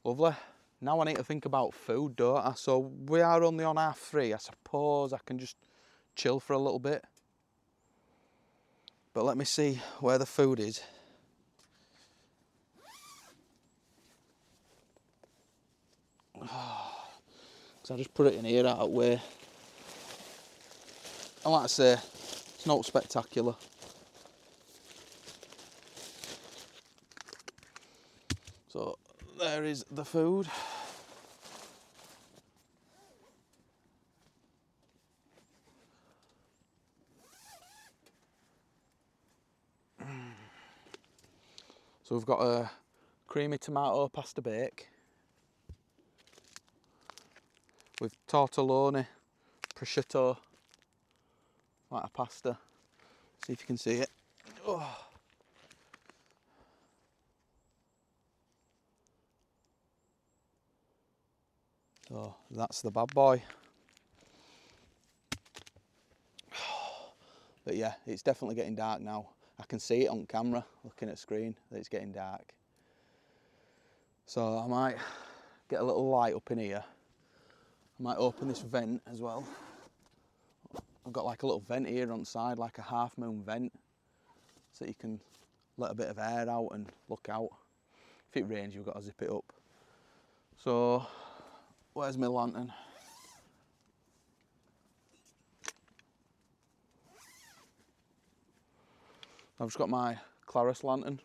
Lovely. Now I need to think about food, don't I? So we are only on half 3. I suppose I can just chill for a little bit. But let me see where the food is. So I just put it in here out of the way. And like I say, it's not spectacular. So there is the food. So we've got a creamy tomato pasta bake with tortelloni, prosciutto, like a pasta. See if you can see it. Oh. So that's the bad boy. But yeah, it's definitely getting dark now. I can see it on camera, looking at screen, that it's getting dark. So I might get a little light up in here. I might open this vent as well. I've got like a little vent here on the side, like a half moon vent, so you can let a bit of air out and look out. If it rains, you've got to zip it up. So, where's my lantern? I've just got my Klarus lantern.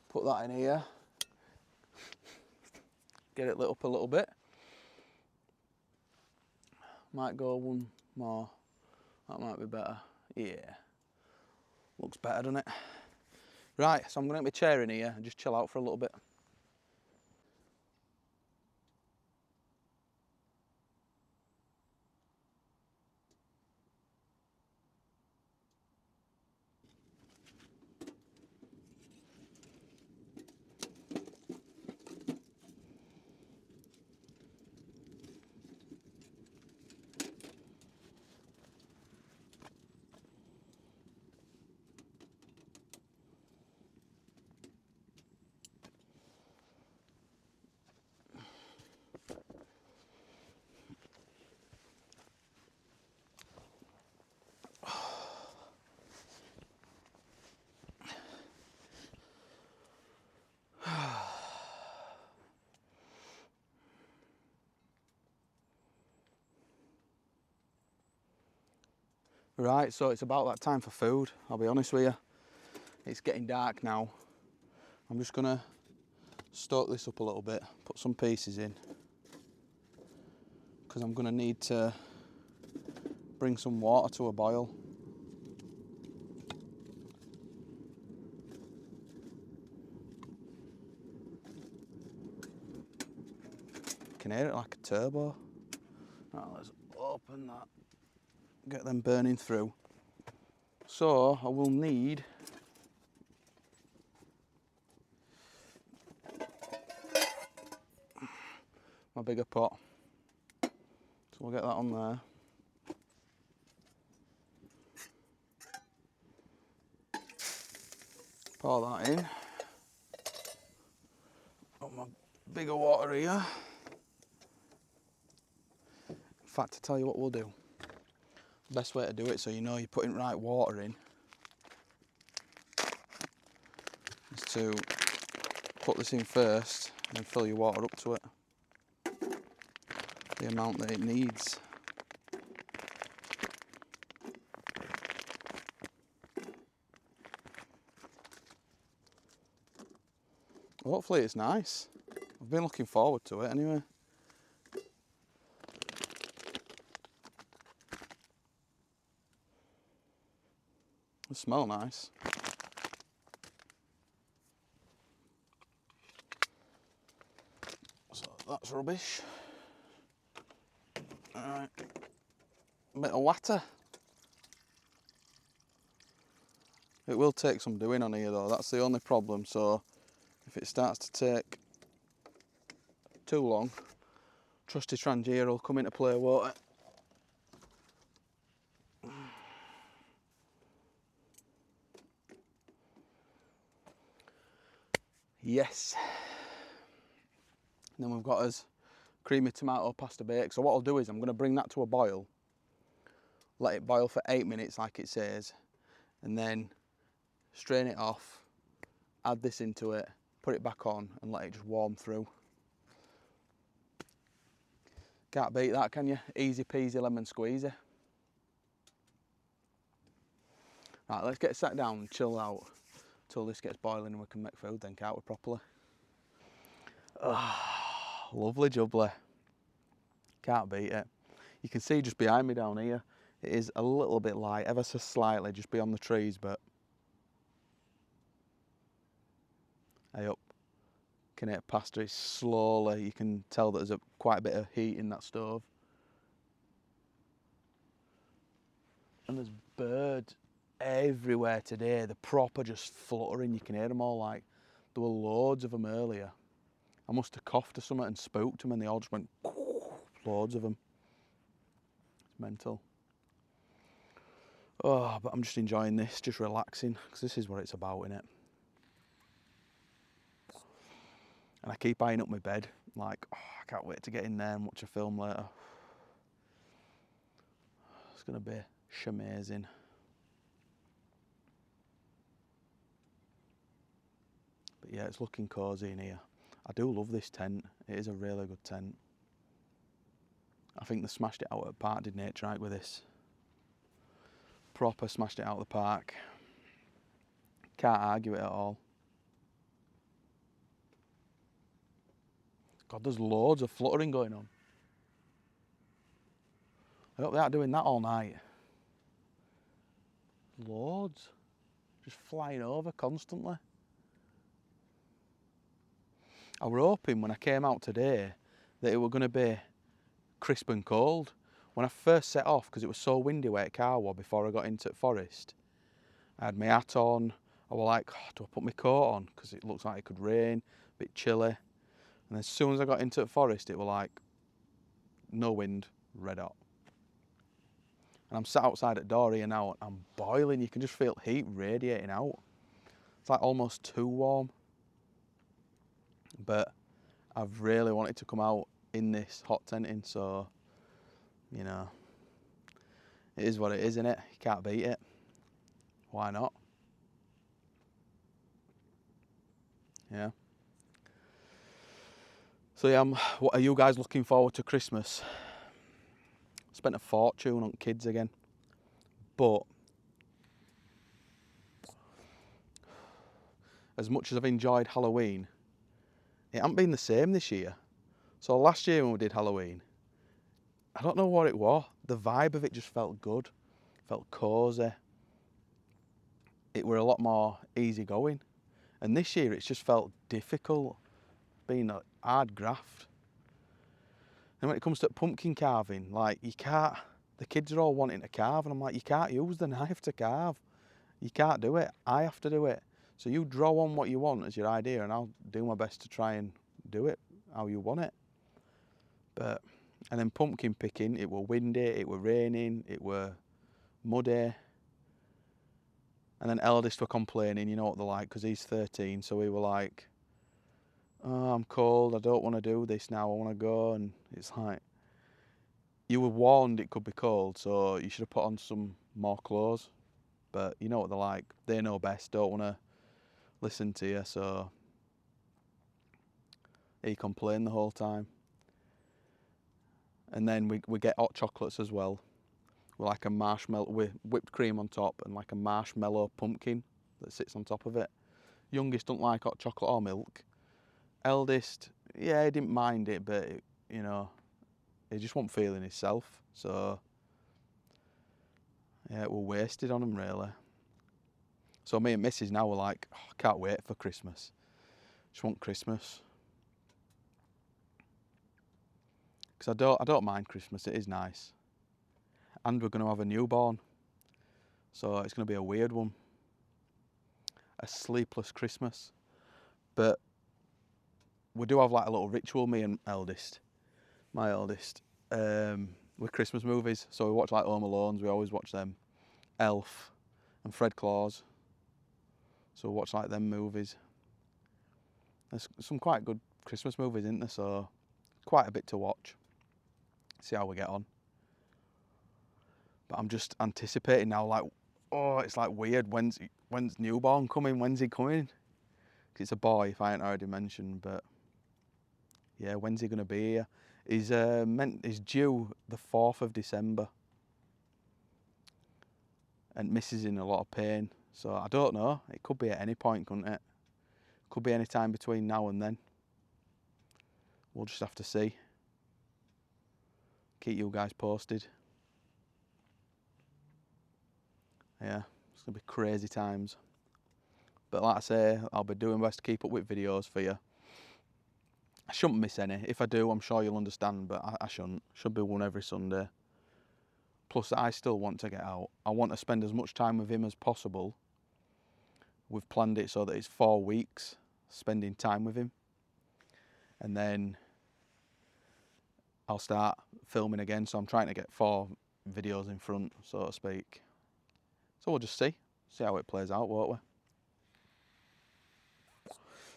Put that in here. Get it lit up a little bit. Might go one more. That might be better. Yeah. Looks better, doesn't it? Right, so I'm going to get my chair in here and just chill out for a little bit. Right, so it's about that time for food, I'll be honest with you. It's getting dark now. I'm just going to stoke this up a little bit, put some pieces in, because I'm going to need to bring some water to a boil. You can hear it like a turbo. Right, let's open that, get them burning through. So I will need my bigger pot. So we'll get that on there. Pour that in. Got my bigger water here. In fact, to tell you what we'll do. The best way to do it so you know you're putting right water in is to put this in first and then fill your water up to it. The amount that it needs. Hopefully it's nice. I've been looking forward to it anyway. It smells nice. So that's rubbish. Alright. A bit of water. It will take some doing on here though, that's the only problem. So if it starts to take too long, trusty Trangia will come into play, won't it? Yes. And then we've got us creamy tomato pasta bake. So what I'll do is I'm going to bring that to a boil, let it boil for 8 minutes like it says, and then strain it off, add this into it, put it back on and let it just warm through. Can't beat that, can you? Easy peasy lemon squeezy. Right, let's get sat down and chill out till this gets boiling and we can make food then, can't we, properly? Lovely jubbly. Can't beat it. You can see just behind me down here, It is a little bit light, ever so slightly, just beyond the trees, but hey up, can hit past it slowly. You can tell that there's quite a bit of heat in that stove. And there's birds everywhere today. They're proper just fluttering. You can hear them all. Like, there were loads of them earlier. I must have coughed or something and spooked them, and they all just went, loads of them. It's mental. Oh, but I'm just enjoying this, just relaxing, because this is what it's about, innit? And I keep eyeing up my bed, like, oh, I can't wait to get in there and watch a film later. It's going to be shamazing. But yeah, it's looking cosy in here. I do love this tent. It is a really good tent. I think they smashed it out at the park, did Naturehike with this. Proper smashed it out of the park. Can't argue it at all. God, there's loads of fluttering going on. I hope they aren't doing that all night. Loads. Just flying over constantly. I were hoping when I came out today that it were going to be crisp and cold. When I first set off, because it was so windy where car was before I got into the forest, I had my hat on. I was like, oh, do I put my coat on? Because it looks like it could rain, a bit chilly. And as soon as I got into the forest, it was like, no wind, red hot. And I'm sat outside at door here now, I'm boiling. You can just feel heat radiating out. It's like almost too warm. But I've really wanted to come out in this hot tenting, so, you know, it is what it is, innit? You can't beat it. Why not? Yeah. So yeah, what are you guys looking forward to Christmas? Spent a fortune on kids again, but as much as I've enjoyed Halloween, it hasn't been the same this year. So last year when we did Halloween, I don't know what it was. The vibe of it just felt good, felt cosy. It were a lot more easygoing. And this year it's just felt difficult, being a hard graft. And when it comes to pumpkin carving, like, you can't, the kids are all wanting to carve, and I'm like, you can't use the knife to carve. You can't do it. I have to do it. So you draw on what you want as your idea, and I'll do my best to try and do it how you want it. But, and then pumpkin picking, it were windy, it were raining, it were muddy. And then eldest were complaining, you know what they're like, because he's 13, so we were like, oh, I'm cold, I don't want to do this now, I want to go. And it's like, you were warned it could be cold, so you should have put on some more clothes. But you know what they're like, they know best, don't want to listen to you, so he complained the whole time. And then we get hot chocolates as well, with like a marshmallow, with whipped cream on top, and like a marshmallow pumpkin that sits on top of it. Youngest don't like hot chocolate or milk. Eldest, yeah, he didn't mind it, but you know, he just wasn't feeling himself. So yeah, it were wasted on him really. So me and Mrs now were like, oh, I can't wait for Christmas. Just want Christmas. Because I don't mind Christmas, it is nice. And we're going to have a newborn. So it's going to be a weird one. A sleepless Christmas. But we do have like a little ritual, me and my eldest, with Christmas movies. So we watch like Home Alone's, we always watch them. Elf and Fred Claus. So we watch like them movies. There's some quite good Christmas movies, isn't there? So quite a bit to watch. See how we get on. But I'm just anticipating now, like, oh, it's like weird. When's newborn coming? When's he coming? 'Cause it's a boy, if I ain't already mentioned. But yeah, when's he gonna be here? He's due the 4th of December, and Mrs. in a lot of pain. So I don't know. It could be at any point, couldn't it? Could be any time between now and then. We'll just have to see. Keep you guys posted. Yeah, it's going to be crazy times. But like I say, I'll be doing my best to keep up with videos for you. I shouldn't miss any. If I do, I'm sure you'll understand, but I shouldn't. Should be one every Sunday. Plus, I still want to get out. I want to spend as much time with him as possible. We've planned it so that it's 4 weeks spending time with him. And then I'll start filming again. So I'm trying to get 4 videos in front, so to speak. So we'll just see how it plays out, won't we?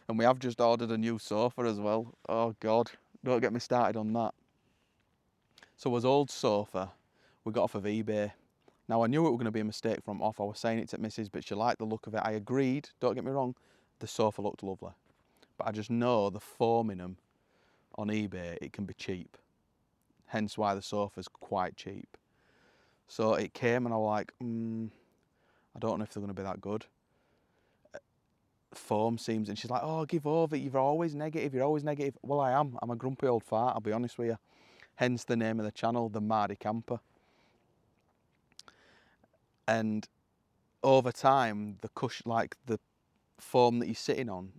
And we have just ordered a new sofa as well. Oh God, don't get me started on that. So his old sofa we got off of eBay. Now I knew it was going to be a mistake from off. I was saying it to Mrs, but she liked the look of it. I agreed, don't get me wrong, the sofa looked lovely. But I just know the foam in them on eBay, it can be cheap. Hence why the sofa's quite cheap. So it came and I was like, I don't know if they're going to be that good. Foam seems, and she's like, oh, give over, you're always negative. Well, I am. I'm a grumpy old fart, I'll be honest with you. Hence the name of the channel, the Mardy Camper. And over time, the cushion, like the foam that you're sitting on,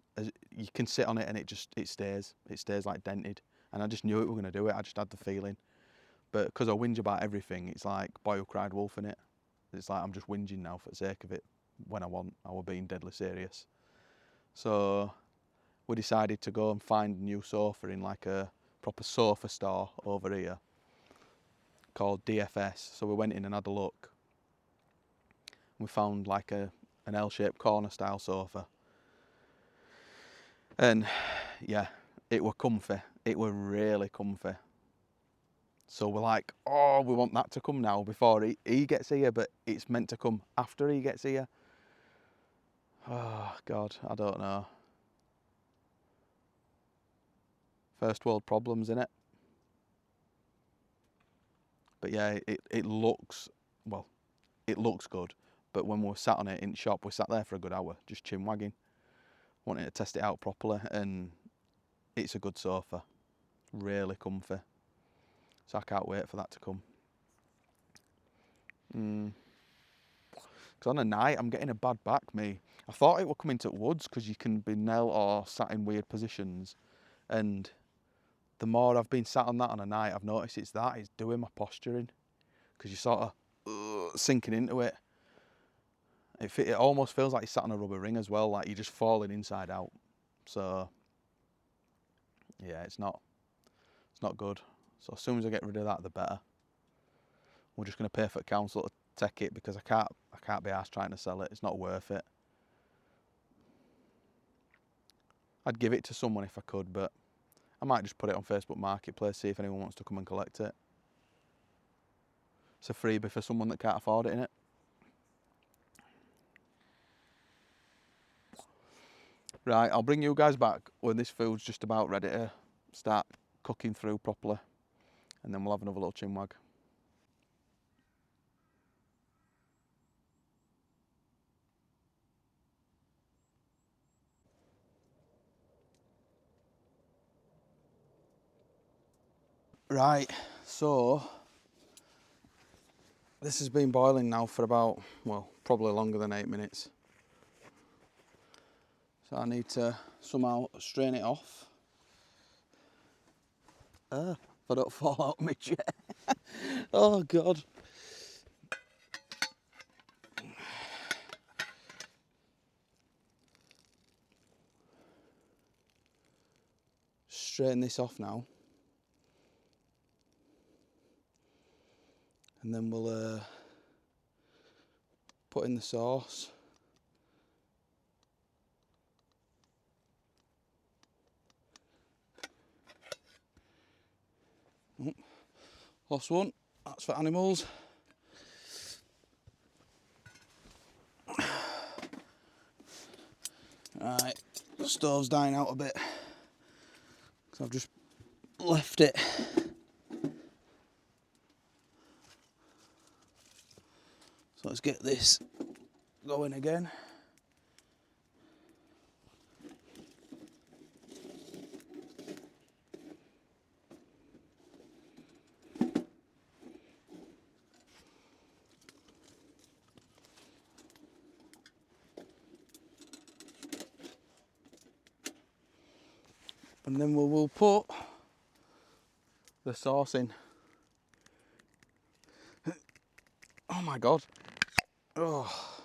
you can sit on it and it stays like dented. And I just knew it were going to do it. I just had the feeling. But because I whinge about everything, it's like boy who cried wolf in it. It's like I'm just whinging now for the sake of it. When I was being deadly serious. So we decided to go and find a new sofa in like a proper sofa store over here called DFS. So we went in and had a look. We found like an L-shaped corner style sofa. And yeah, it were comfy. It were really comfy. So we're like, oh, we want that to come now before he gets here, but it's meant to come after he gets here. Oh God, I don't know. First world problems, innit? But yeah, it looks, well, it looks good. But when we were sat on it in shop, we sat there for a good hour, just chin wagging, wanting to test it out properly, and it's a good sofa, really comfy. So I can't wait for that to come. Because on a night, I'm getting a bad back, me. I thought it would come into woods because you can be knelt or sat in weird positions. And the more I've been sat on that on a night, I've noticed it's doing my posturing. Because you're sort of sinking into it. It almost feels like you're sat on a rubber ring as well, like you're just falling inside out. So, yeah, it's not good. So as soon as I get rid of that, the better. We're just going to pay for the council to take it because I can't be arsed trying to sell it. It's not worth it. I'd give it to someone if I could, but I might just put it on Facebook Marketplace, see if anyone wants to come and collect it. It's a freebie for someone that can't afford it, innit? Right, I'll bring you guys back when this food's just about ready to start cooking through properly, and then we'll have another little chinwag. Right, so this has been boiling now for about, well, probably longer than 8 minutes. So I need to somehow strain it off. If I don't fall out of my chair. Oh God. Straighten this off now. And then we'll put in the sauce. Lost one, that's for animals. Right, the stove's dying out a bit. So I've just left it. So let's get this going again. And then we will put the sauce in. Oh my God. Oh.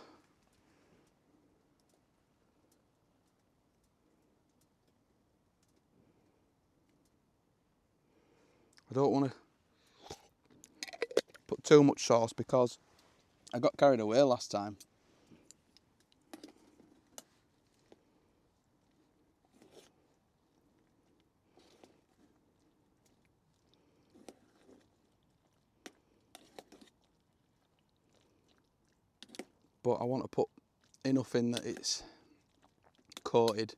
I don't want to put too much sauce because I got carried away last time. But I want to put enough in that it's coated.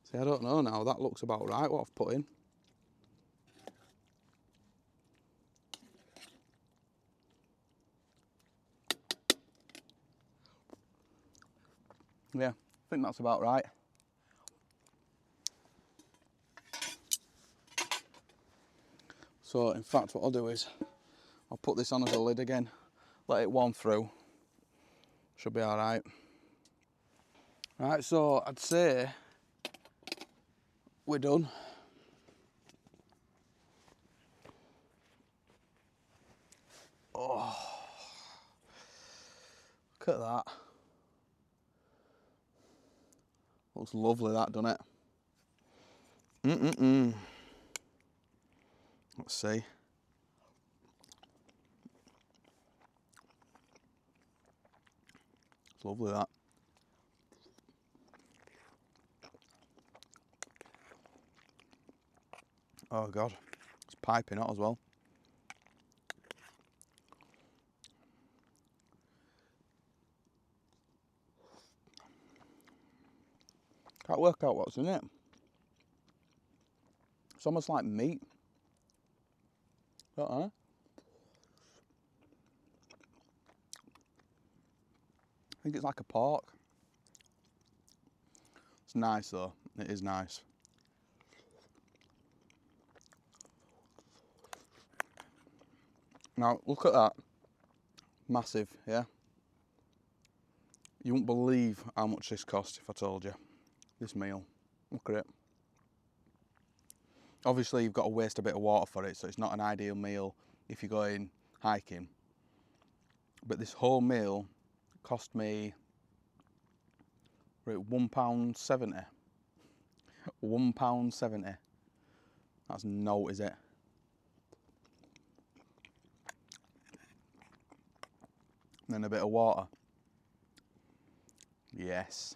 See, I don't know now, that looks about right what I've put in. Yeah, I think that's about right. So in fact what I'll do is, I'll put this on as a lid again, let it warm through, should be alright. Right, so I'd say we're done. Oh, look at that. Looks lovely that, doesn't it? Let's see. It's lovely that. Oh God, it's piping hot as well. Can't work out what's in it. It's almost like meat. Don't know. I think it's like a pork. It's nice though, it is nice. Now look at that. Massive, yeah? You wouldn't believe how much this cost if I told you. This meal. Look at it. Obviously you've got to waste a bit of water for it, so it's not an ideal meal if you're going hiking. But this whole meal cost me £1.70. £1.70. That's no, is it? And then a bit of water. Yes.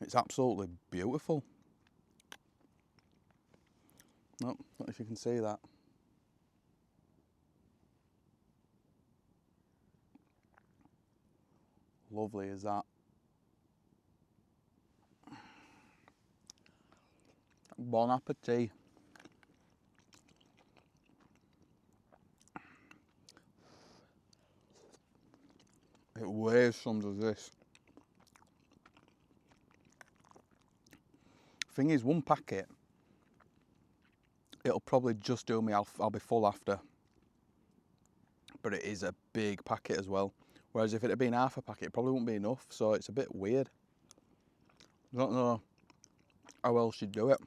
It's absolutely beautiful. Nope, not if you can see that. Lovely as that. Bon appetit. It weighs some, does this. Thing is, one packet, it'll probably just do me, I'll be full after. But it is a big packet as well. Whereas if it had been half a packet, it probably wouldn't be enough, so it's a bit weird. I don't know how else you'd do it.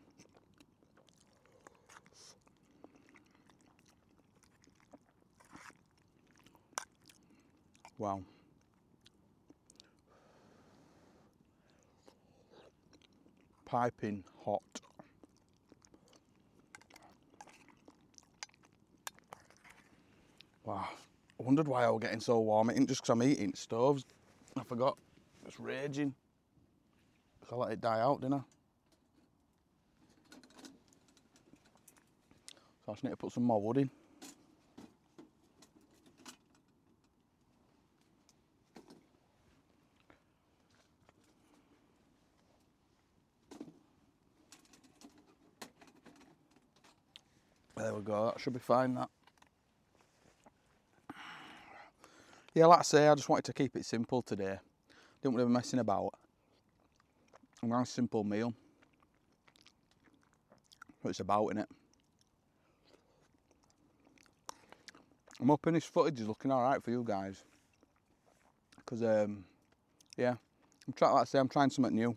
Wow. Piping hot. Wow. I wondered why I was getting so warm. It ain't just because I'm eating stoves. I forgot. It's raging. I let it die out, didn't I? So I just need to put some more wood in. There we go, that should be fine, that. Yeah, like I say, I just wanted to keep it simple today. Didn't want to be messing about. A nice simple meal. what it's about, innit? I'm hoping this footage is looking alright for you guys. Because, yeah, like I say, I'm trying something new.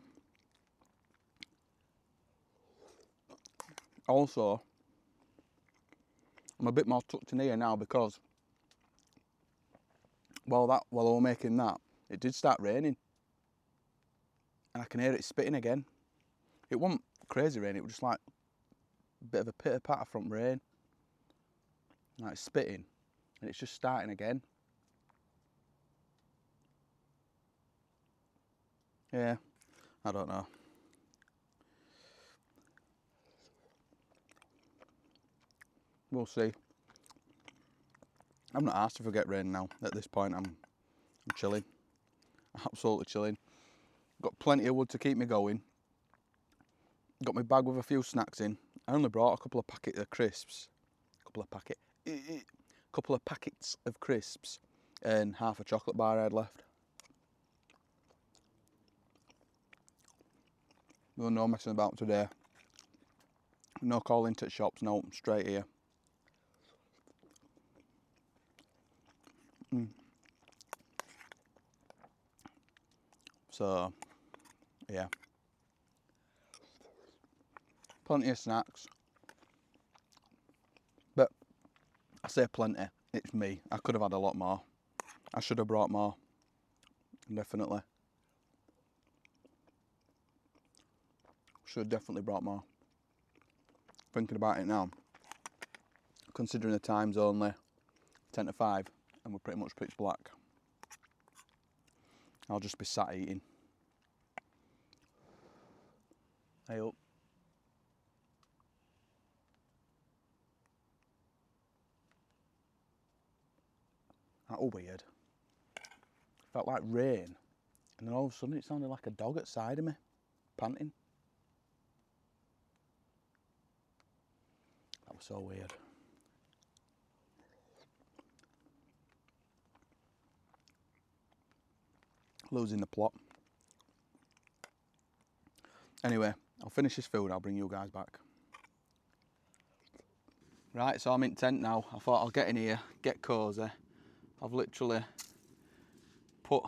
Also, I'm a bit more tucked in here now because while I was making that, it did start raining. And I can hear it spitting again. It wasn't crazy rain, it was just like a bit of a pitter patter from rain. Like spitting. And it's just starting again. Yeah, I don't know. We'll see. I'm not asked to forget rain now. At this point, I'm chilling. Absolutely chilling. Got plenty of wood to keep me going. Got my bag with a few snacks in. I only brought a couple of packets of crisps. Couple of packets of crisps and half a chocolate bar I had left. No messing about today. No calling to shops, no, straight here. So, yeah. Plenty of snacks. But, I say plenty, it's me. I could have had a lot more. I should have brought more. Definitely. Should have definitely brought more. Thinking about it now. Considering the time's only 10 to 5 and we're pretty much pitch black. I'll just be sat eating. Hey up. That was weird. Felt like rain, and then all of a sudden it sounded like a dog at the side of me, panting. That was so weird. Losing the plot. Anyway, I'll finish this food, I'll bring you guys back. Right, so I'm in tent now. I thought I'll get in here, get cosy. I've literally put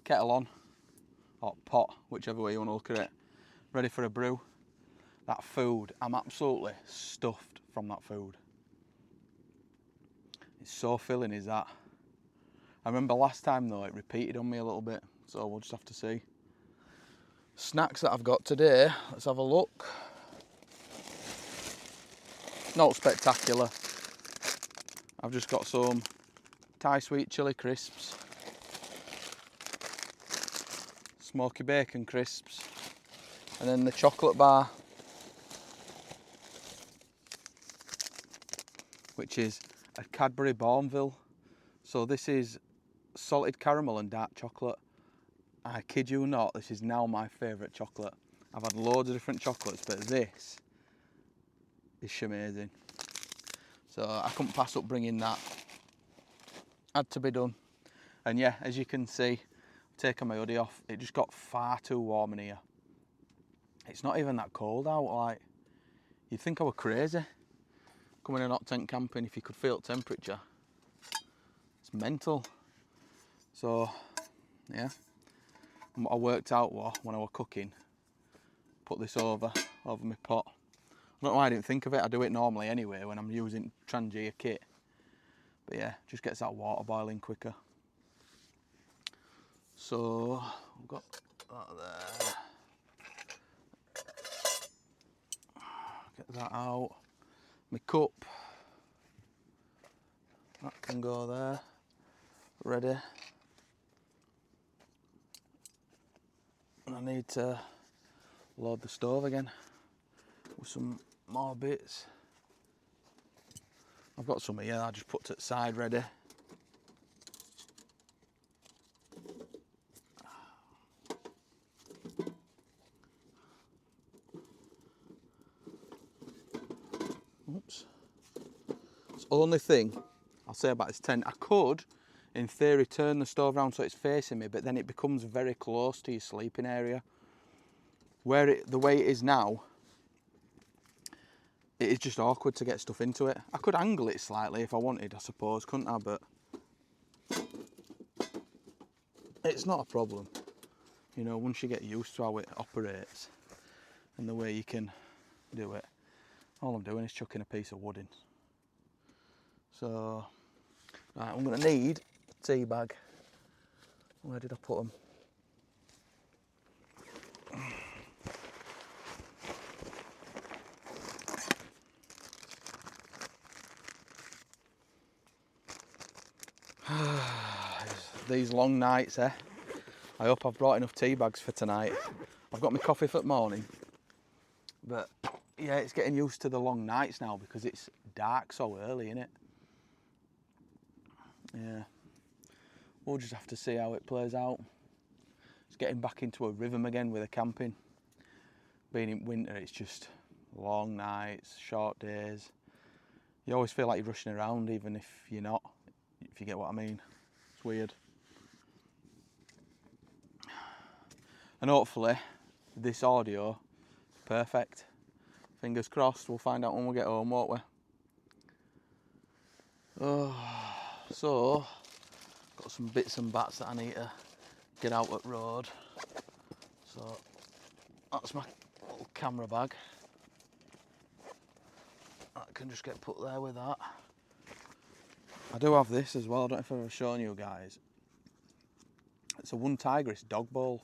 kettle on, or pot, whichever way you want to look at it, ready for a brew. That food, I'm absolutely stuffed from that food. It's so filling, is that. I remember last time though, it repeated on me a little bit, so we'll just have to see. Snacks that I've got today, let's have a look. Not spectacular. I've just got some Thai sweet chili crisps, smoky bacon crisps, and then the chocolate bar, which is a Cadbury Bourneville. So this is salted caramel and dark chocolate. I kid you not, this is now my favourite chocolate. I've had loads of different chocolates, but this is amazing. So I couldn't pass up bringing that. Had to be done. And yeah, as you can see, taking my hoodie off, it just got far too warm in here. It's not even that cold out, like, you'd think I were crazy coming in hot tent camping if you could feel the temperature. It's mental. So, yeah. And what I worked out was, when I was cooking, put this over my pot. I don't know why I didn't think of it, I do it normally anyway when I'm using Trangia kit. But yeah, just gets that water boiling quicker. So, I've got that there. Get that out. My cup. That can go there. Ready. And I need to load the stove again with some more bits. I've got some here, I just put to the side ready. Oops. It's the only thing I'll say about this tent, I could, in theory, turn the stove around so it's facing me, but then it becomes very close to your sleeping area. The way it is now, is just awkward to get stuff into it. I could angle it slightly if I wanted, I suppose, couldn't I? But it's not a problem. You know, once you get used to how it operates and the way you can do it, all I'm doing is chucking a piece of wood in. So, right, I'm going to need a tea bag. Where did I put them? These long nights, eh? I hope I've brought enough tea bags for tonight. I've got my coffee for the morning, but yeah, it's getting used to the long nights now because it's dark so early, innit? Yeah, we'll just have to see how it plays out. It's getting back into a rhythm again with the camping. Being in winter, it's just long nights, short days. You always feel like you're rushing around even if you're not, if you get what I mean. It's weird. And hopefully this audio is perfect. Fingers crossed, we'll find out when we get home, won't we? Oh, so, got some bits and bats that I need to get out at road. So, that's my little camera bag. That can just get put there with that. I do have this as well, I don't know if I've ever shown you guys. It's a One Tigris dog bowl.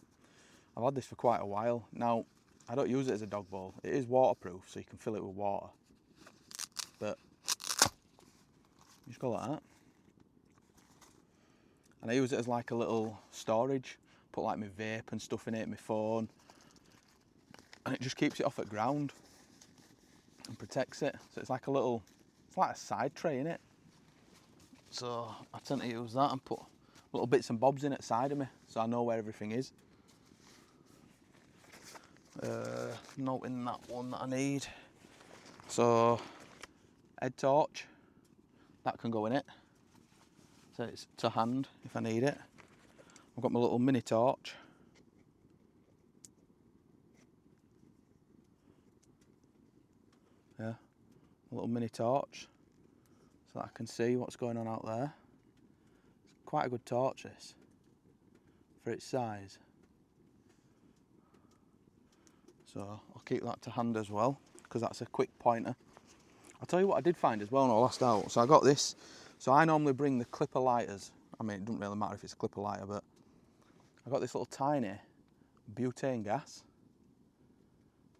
I've had this for quite a while. Now, I don't use it as a dog bowl. It is waterproof, so you can fill it with water. But, you just go like that. And I use it as like a little storage. Put like my vape and stuff in it, my phone. And it just keeps it off at ground. And protects it. So it's like a little, it's like a side tray, innit? So I tend to use that and put little bits and bobs in at the side of me, so I know where everything is. Noting that one that I need. So, head torch, that can go in it. So it's to hand if I need it. I've got my little mini torch. Yeah, a little mini torch, so that I can see what's going on out there. It's quite a good torch, this, for its size. So I'll keep that to hand as well, because that's a quick pointer. I'll tell you what I did find as well when I last out. So I got this. So I normally bring the clipper lighters. I mean, it doesn't really matter if it's a clipper lighter, but I got this little tiny butane gas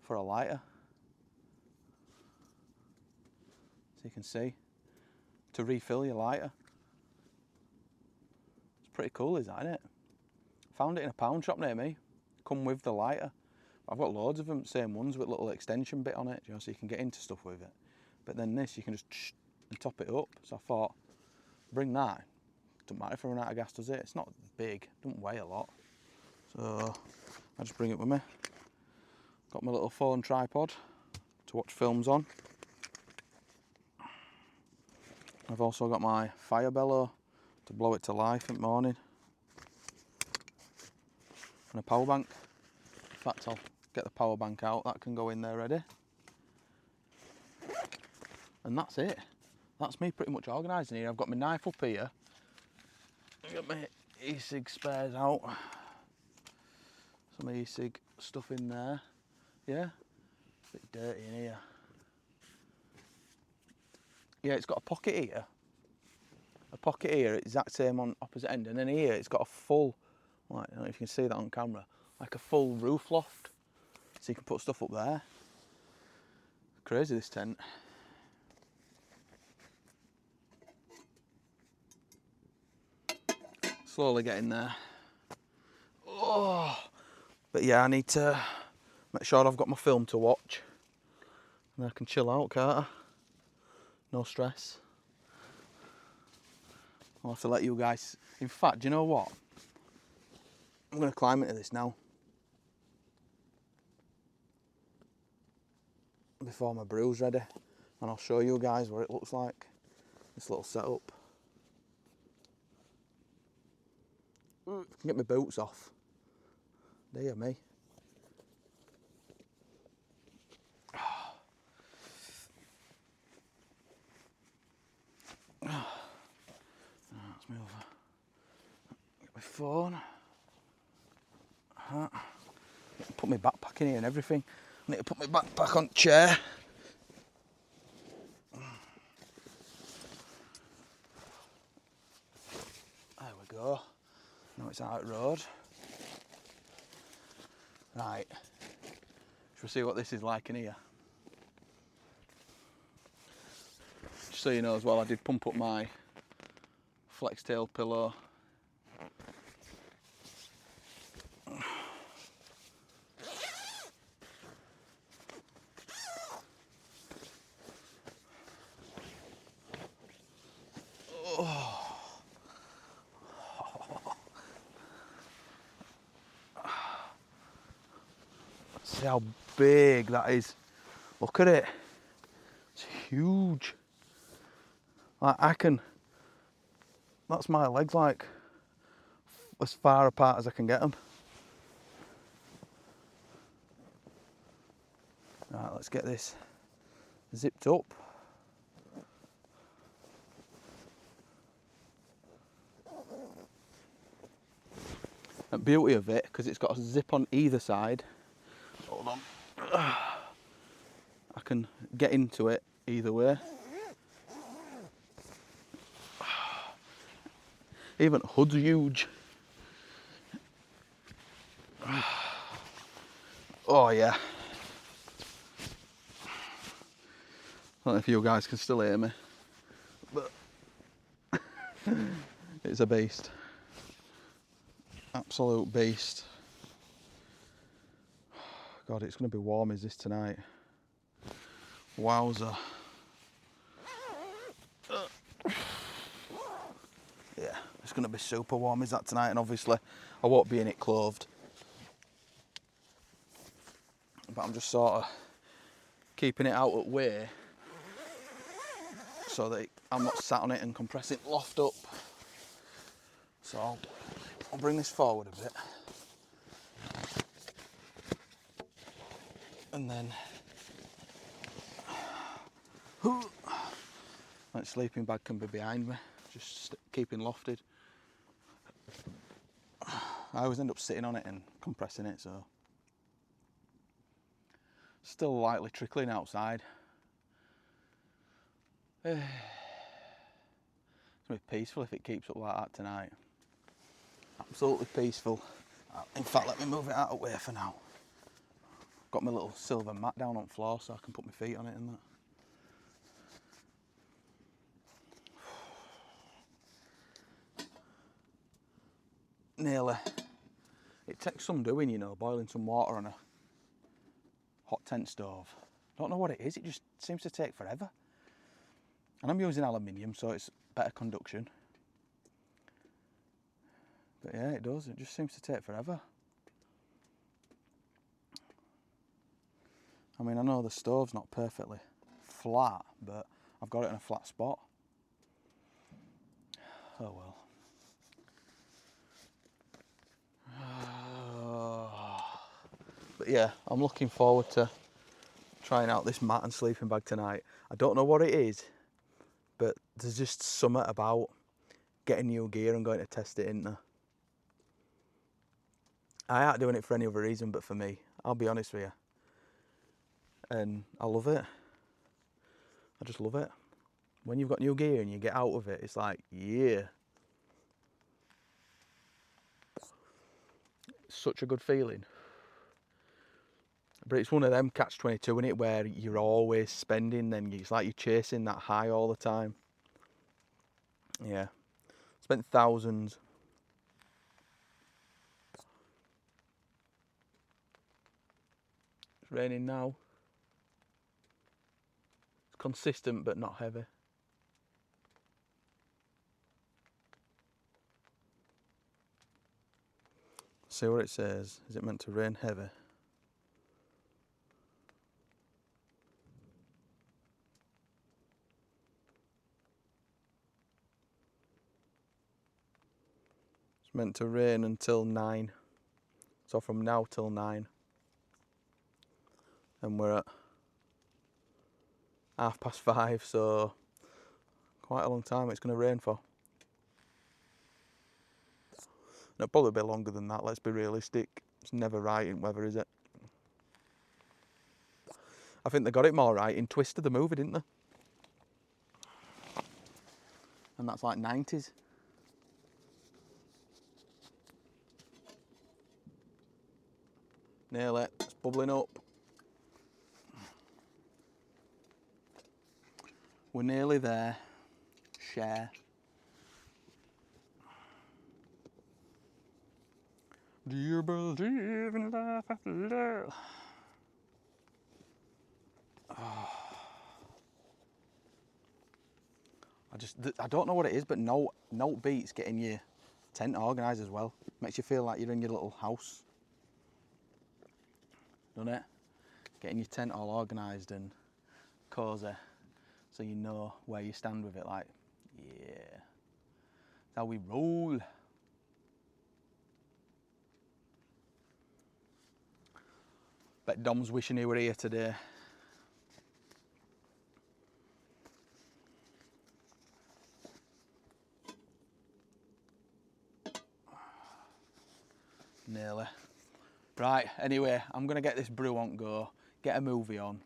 for a lighter. So you can see, to refill your lighter. It's pretty cool, is that, isn't it? Found it in a pound shop near me. Come with the lighter. I've got loads of them, same ones with a little extension bit on it, you know, so you can get into stuff with it. But then this, you can just and top it up. So I thought, bring that. Doesn't matter if I run out of gas, does it? It's not big, doesn't weigh a lot. So I just bring it with me. Got my little phone tripod to watch films on. I've also got my fire bellow to blow it to life in the morning. And a power bank. In fact, I'll get the power bank out, that can go in there ready. And that's it. That's me pretty much organising here. I've got my knife up here. I've got my e-cig spares out. Some e-cig stuff in there. Yeah, a bit dirty in here. Yeah, it's got a pocket here. A pocket here, exact same on opposite end. And then here, it's got a full, like, I don't know if you can see that on camera, like a full roof loft. So you can put stuff up there. Crazy, this tent. Slowly getting there. Oh, but yeah, I need to make sure I've got my film to watch. And I can chill out, can't I? No stress. I'll have to let you guys... In fact, do you know what? I'm going to climb into this now. Before my brew's ready. And I'll show you guys what it looks like. This little setup. If I can get my boots off. Dear me. phone. Put my backpack in here and everything. I need to put my backpack on chair. There we go. Now it's out road. Right. Shall we see what this is like in here? Just so you know as well, I did pump up my flex tail pillow. See how big that is. Look at it. It's huge. Like that's my legs, like as far apart as I can get them. Right, let's get this zipped up. The beauty of it, because it's got a zip on either side. Hold on. I can get into it either way. Even hood's huge. Oh yeah. I don't know if you guys can still hear me, but it's a beast. Absolute beast. God, it's going to be warm as this tonight. Wowza. Yeah, it's going to be super warm as that tonight, and obviously I won't be in it clothed. But I'm just sort of keeping it out of way so that I'm not sat on it and compressing loft up. So I'll bring this forward a bit. And then that sleeping bag can be behind me, just keeping lofted. I always end up sitting on it and compressing it, so still lightly trickling outside. It's gonna be peaceful if it keeps up like that tonight. Absolutely peaceful. In fact, let me move it out of the way for now. Got my little silver mat down on the floor so I can put my feet on it and that. Nearly. It takes some doing, you know, boiling some water on a hot tent stove. Don't know what it is, it just seems to take forever. And I'm using aluminium, so it's better conduction. But yeah, it does, it just seems to take forever. I mean, I know the stove's not perfectly flat, but I've got it in a flat spot. Oh well. But yeah, I'm looking forward to trying out this mat and sleeping bag tonight. I don't know what it is, but there's just something about getting new gear and going to test it, isn't there? I ain't doing it for any other reason but for me, I'll be honest with you. And I love it. I just love it. When you've got new gear and you get out of it, it's like, yeah. It's such a good feeling. But it's one of them catch-22 in it where you're always spending, then it's like you're chasing that high all the time. Yeah. Spent thousands. It's raining now. It's consistent but not heavy. See what it says. Is it meant to rain heavy? It's meant to rain until 9. So from now till 9. And we're at 5:30, so quite a long time it's going to rain for. It'll probably be longer than that, let's be realistic. It's never right in weather, is it? I think they got it more right in Twister the movie, didn't they? And that's like 90s. Nearly, it's bubbling up. We're nearly there. Share. Do you believe in life after love? Oh. I don't know what it is, but note beats getting your tent organised as well. Makes you feel like you're in your little house. Doesn't it? Getting your tent all organised and cosy, so you know where you stand with it. Like, yeah, that's how we roll. Bet Dom's wishing he were here today. Nearly. Right, anyway, I'm going to get this brew on go, get a movie on.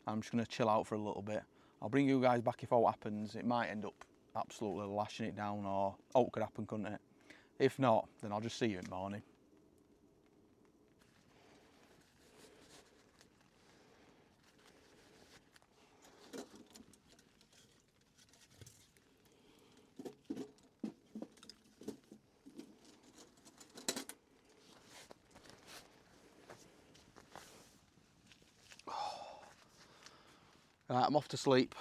I'm just going to chill out for a little bit. I'll bring you guys back if all happens. It might end up absolutely lashing it down, or it could happen, couldn't it? If not, then I'll just see you in the morning. Right, I'm off to sleep.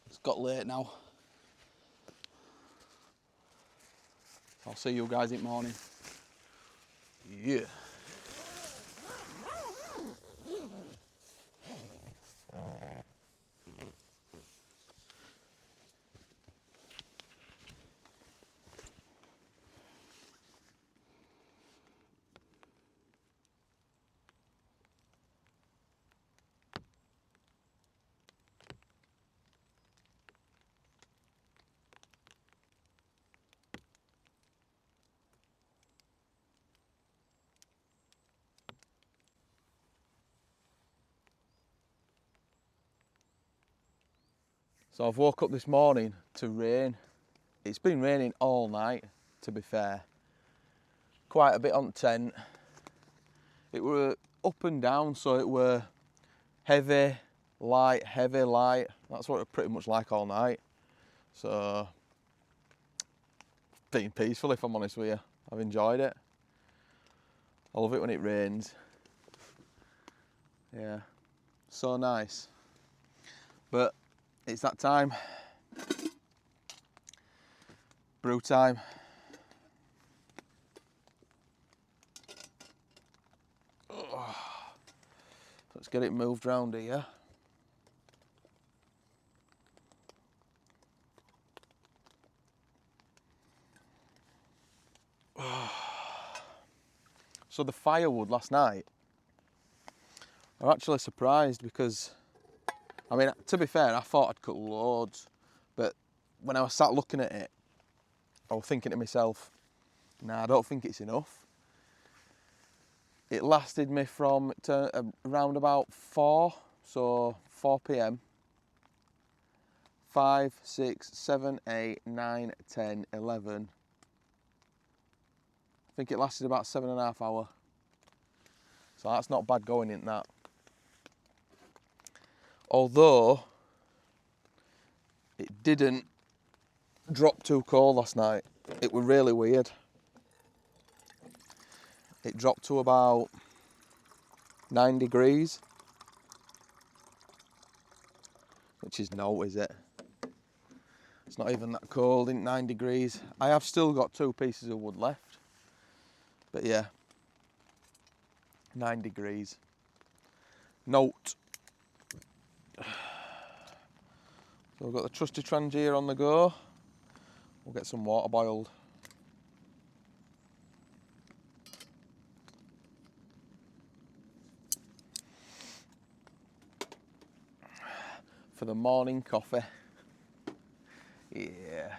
It's got late now. I'll see you guys in the morning. Yeah. So I've woke up this morning to rain. It's been raining all night, to be fair. Quite a bit on the tent. It were up and down, so it were heavy, light, heavy, light. That's what it pretty much like all night. So, been peaceful if I'm honest with you. I've enjoyed it. I love it when it rains. Yeah, so nice. But it's that time. Brew time. Oh. Let's get it moved round here. So the firewood last night, I'm actually surprised because, I mean, to be fair, I thought I'd cut loads, but when I was sat looking at it, I was thinking to myself, nah, I don't think it's enough. It lasted me from around about 4, so 4 p.m. 5, 6, 7, 8, 9, 10, 11. I think it lasted about 7.5 hours. So that's not bad going in that. Although, it didn't drop too cold last night. It was really weird. It dropped to about 9 degrees. Which is no, is it? It's not even that cold in 9 degrees. I have still got 2 pieces of wood left. But yeah, 9 degrees. Note. So we've got the trusty Trangia on the go. We'll get some water boiled. For the morning coffee. Yeah.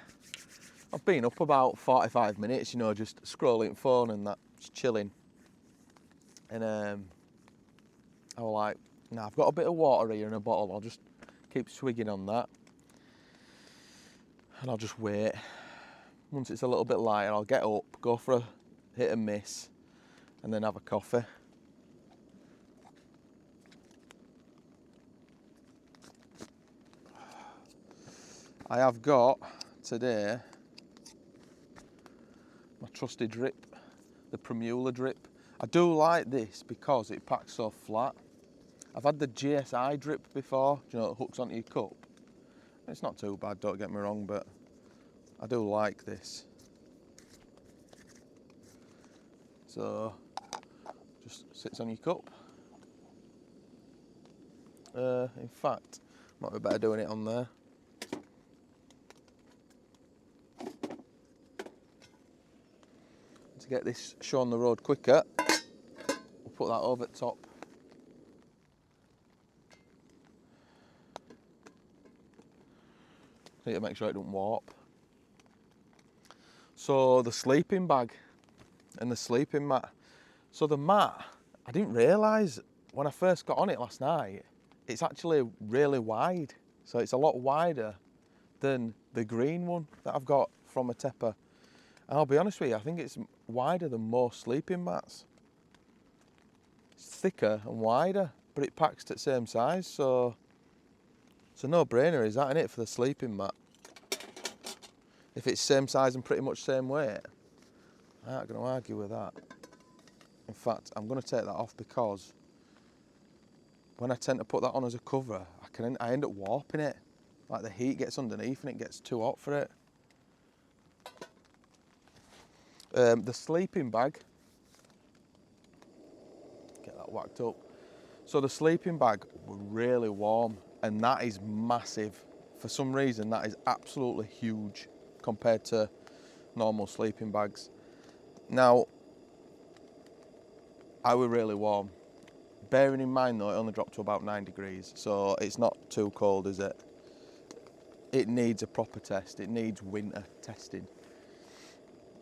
I've been up about 45 minutes, you know, just scrolling phone and that, just chilling. And I was like, nah, I've got a bit of water here in a bottle, I'll just keep swigging on that. And I'll just wait. Once it's a little bit lighter, I'll get up, go for a hit and miss, and then have a coffee. I have got today my trusty drip, the Pomoly drip. I do like this because it packs so flat. I've had the GSI drip before, you know, it hooks onto your cup. It's not too bad, don't get me wrong, but I do like this. So, just sits on your cup. In fact, might be better doing it on there. To get this show on the road quicker, we'll put that over the top. Need to make sure it don't warp. So the sleeping bag and the sleeping mat. So the mat, I didn't realise when I first got on it last night, it's actually really wide. So it's a lot wider than the green one that I've got from Atepa. And I'll be honest with you, I think it's wider than most sleeping mats. It's thicker and wider, but it packs to the same size, so it's a no-brainer, is that, innit, for the sleeping mat? If it's same size and pretty much same weight, I'm not going to argue with that. In fact, I'm going to take that off because when I tend to put that on as a cover, I end up warping it. Like the heat gets underneath and it gets too hot for it. The sleeping bag, get that whacked up. So the sleeping bag was really warm, and that is massive. For some reason, that is absolutely huge compared to normal sleeping bags. Now, I was really warm. Bearing in mind though, it only dropped to about 9 degrees, so it's not too cold, is it? It needs a proper test. It needs winter testing.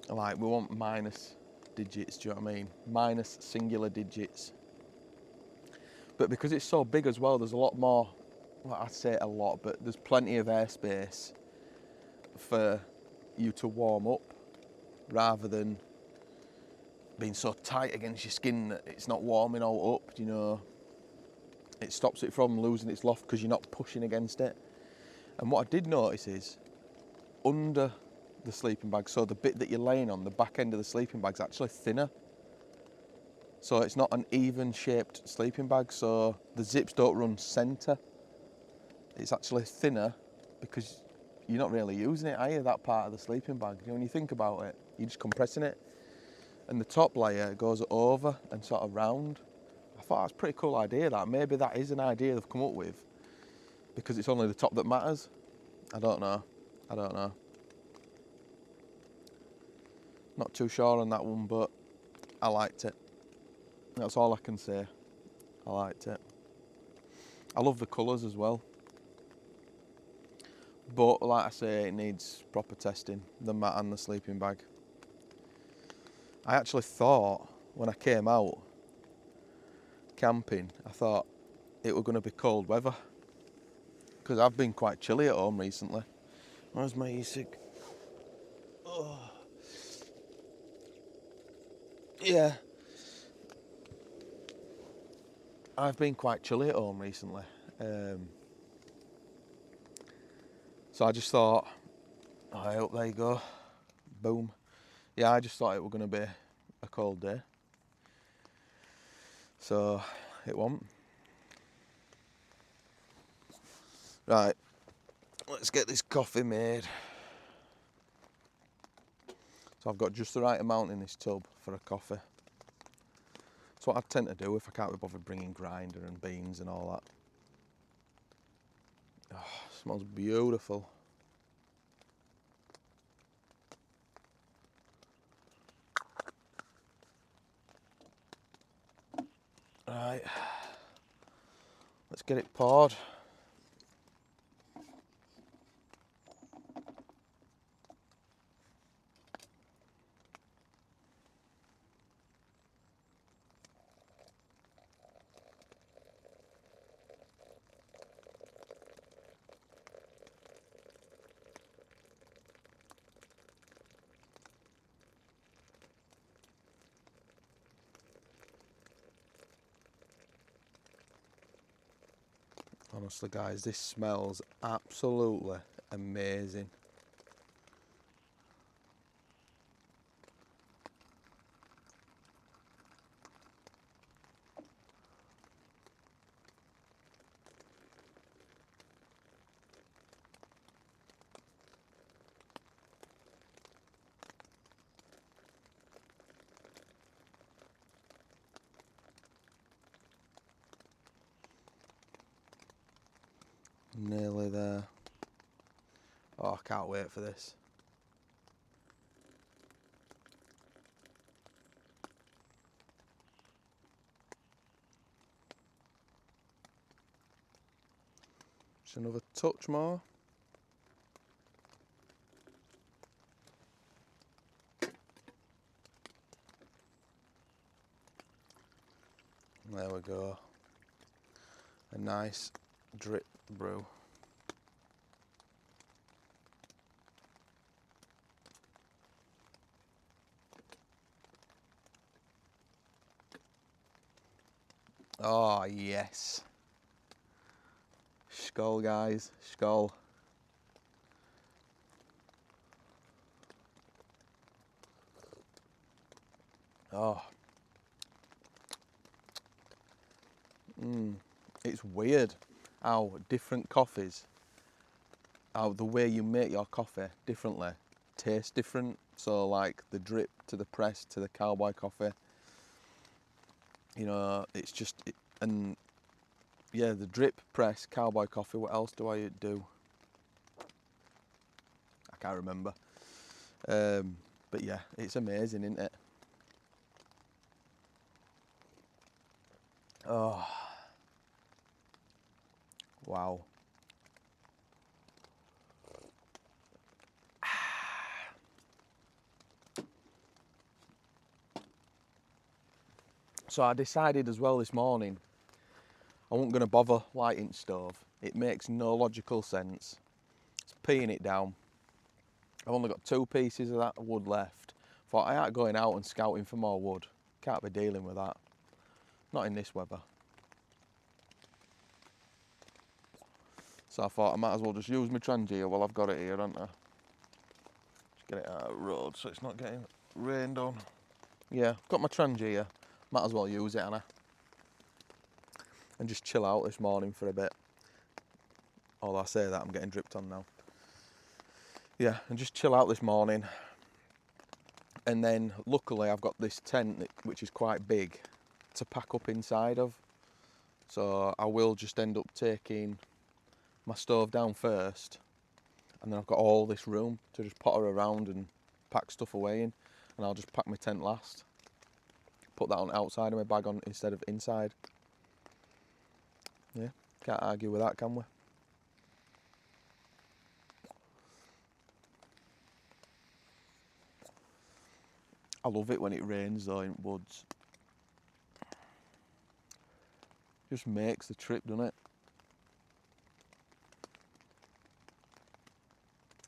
Like, we want minus digits, do you know what I mean? Minus singular digits. But because it's so big as well, there's a lot more, well, I'd say a lot, but there's plenty of airspace for you to warm up rather than being so tight against your skin that it's not warming all up, you know. It stops it from losing its loft because you're not pushing against it. And what I did notice is, under the sleeping bag, so the bit that you're laying on, the back end of the sleeping bag's actually thinner. So it's not an even shaped sleeping bag, so the zips don't run centre. It's actually thinner because you're not really using it, are you, that part of the sleeping bag? You know, when you think about it, you're just compressing it. And the top layer goes over and sort of round. I thought that's a pretty cool idea, that. Maybe that is an idea they've come up with because it's only the top that matters. I don't know. Not too sure on that one, but I liked it. That's all I can say. I liked it. I love the colours as well. But like I say, it needs proper testing, the mat and the sleeping bag. I actually thought when I came out camping, I thought it was going to be cold weather because I've been quite chilly at home recently. Where's my e-cig? Oh. Yeah. I've been quite chilly at home recently. So I just thought, I hope there you go. Boom. Yeah, I just thought it was going to be a cold day. So it won't. Right, let's get this coffee made. So I've got just the right amount in this tub for a coffee. That's what I tend to do if I can't be bothered bringing grinder and beans and all that. Oh, smells beautiful. Right, let's get it poured. Honestly guys, this smells absolutely amazing. Nearly there. Oh, I can't wait for this. Just another touch more. There we go. A nice drip brew. Oh yes. Skull guys, skull. Oh. It's weird how different coffees, how the way you make your coffee differently, tastes different. So like the drip to the press to the cowboy coffee, you know, it's just, and yeah, the drip, press, cowboy coffee, what else do I do? I can't remember. But yeah, it's amazing, isn't it? Oh. Wow. So I decided as well this morning, I wasn't going to bother lighting stove. It makes no logical sense. It's peeing it down. I've only got 2 pieces of that wood left. Thought I ain't going out and scouting for more wood. Can't be dealing with that. Not in this weather. So I thought I might as well just use my Trangia while I've got it here, haven't I? Just get it out of the road so it's not getting rained on. Yeah, got my Trangia. Might as well use it, Anna. And just chill out this morning for a bit. Although I say that, I'm getting dripped on now. Yeah, and just chill out this morning. And then luckily I've got this tent which is quite big to pack up inside of. So I will just end up taking my stove down first, and then I've got all this room to just potter around and pack stuff away in, and I'll just pack my tent last. Put that on outside of my bag on instead of inside. Yeah, can't argue with that, can we? I love it when it rains though in woods. Just makes the trip, doesn't it?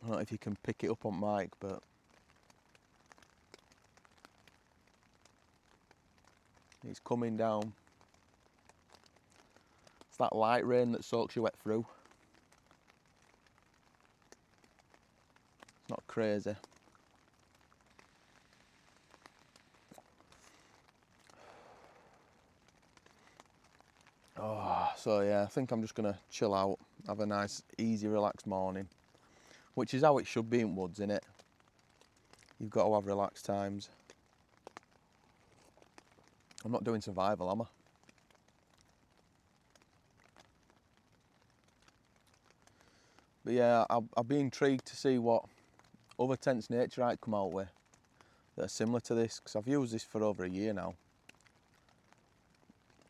I don't know if you can pick it up on mic, but it's coming down. It's that light rain that soaks you wet through. It's not crazy. Oh, so yeah, I think I'm just gonna chill out, have a nice, easy, relaxed morning, which is how it should be in woods, innit? You've got to have relaxed times. I'm not doing survival, am I? But yeah, I'll be intrigued to see what other tents Naturehike come out with that are similar to this, because I've used this for over a year now.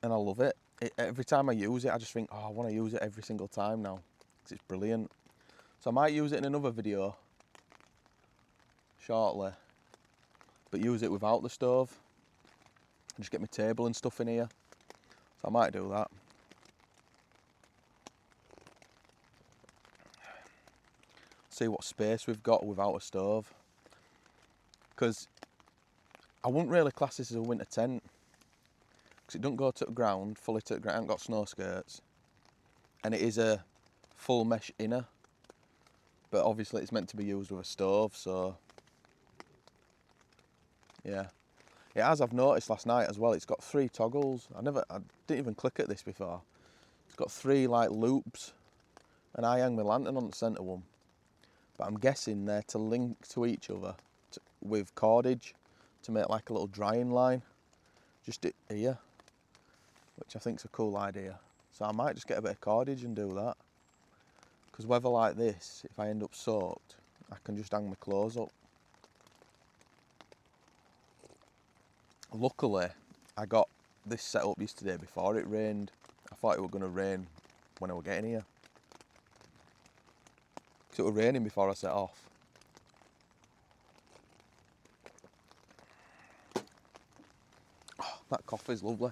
And I love it. Every time I use it, I just think, oh, I want to use it every single time now, because it's brilliant. So I might use it in another video shortly, but use it without the stove. And just get my table and stuff in here. So I might do that. See what space we've got without a stove. Because I wouldn't really class this as a winter tent. Because it doesn't go to the ground, fully to the ground, I haven't got snow skirts. and it is a full mesh inner, but obviously it's meant to be used with a stove, so yeah. It has, I've noticed last night as well, it's got 3 toggles. I didn't even click at this before. It's got 3 like loops, and I hang my lantern on the centre one. But I'm guessing they're to link to each other with cordage to make like a little drying line just here, which I think is a cool idea. So I might just get a bit of cordage and do that, because weather like this, if I end up soaked, I can just hang my clothes up. Luckily, I got this set up yesterday before it rained. I thought it was going to rain when I was getting here, because it was raining before I set off. Oh, that coffee's lovely.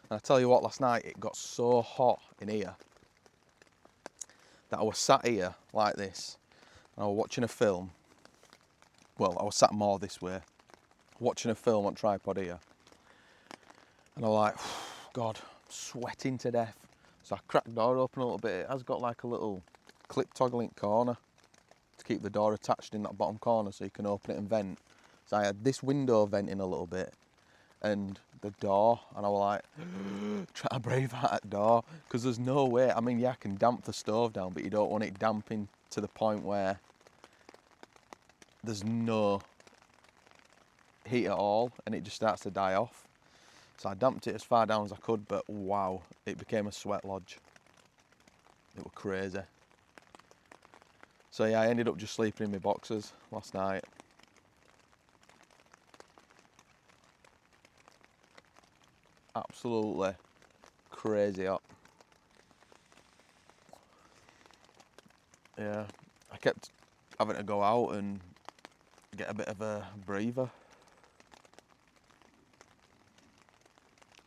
And I tell you what, last night it got so hot in here that I was sat here like this, and I was watching a film. Well, I was sat more this way, watching a film on tripod here, and I was like, God, I'm sweating to death. So I cracked the door open a little bit. It has got like a little clip toggling corner to keep the door attached in that bottom corner so you can open it and vent. So I had this window venting a little bit and the door, and I was like, trying to brave out that door, because there's no way. I mean, yeah, I can damp the stove down, but you don't want it damping to the point where there's no heat at all and it just starts to die off. So I damped it as far down as I could, but wow, it became a sweat lodge. It was crazy. So yeah, I ended up just sleeping in my boxers last night. Absolutely crazy hot. Yeah, I kept having to go out and get a bit of a breather.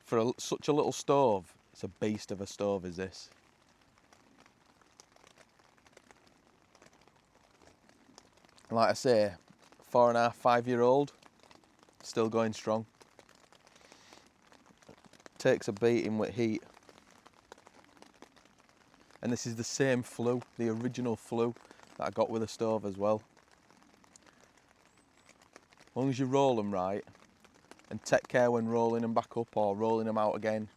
For such a little stove, it's a beast of a stove is this. Like I say, 4.5, 5-year-old, still going strong. Takes a beating with heat. And this is the same flue, the original flue that I got with the stove as well. As long as you roll them right and take care when rolling them back up or rolling them out again,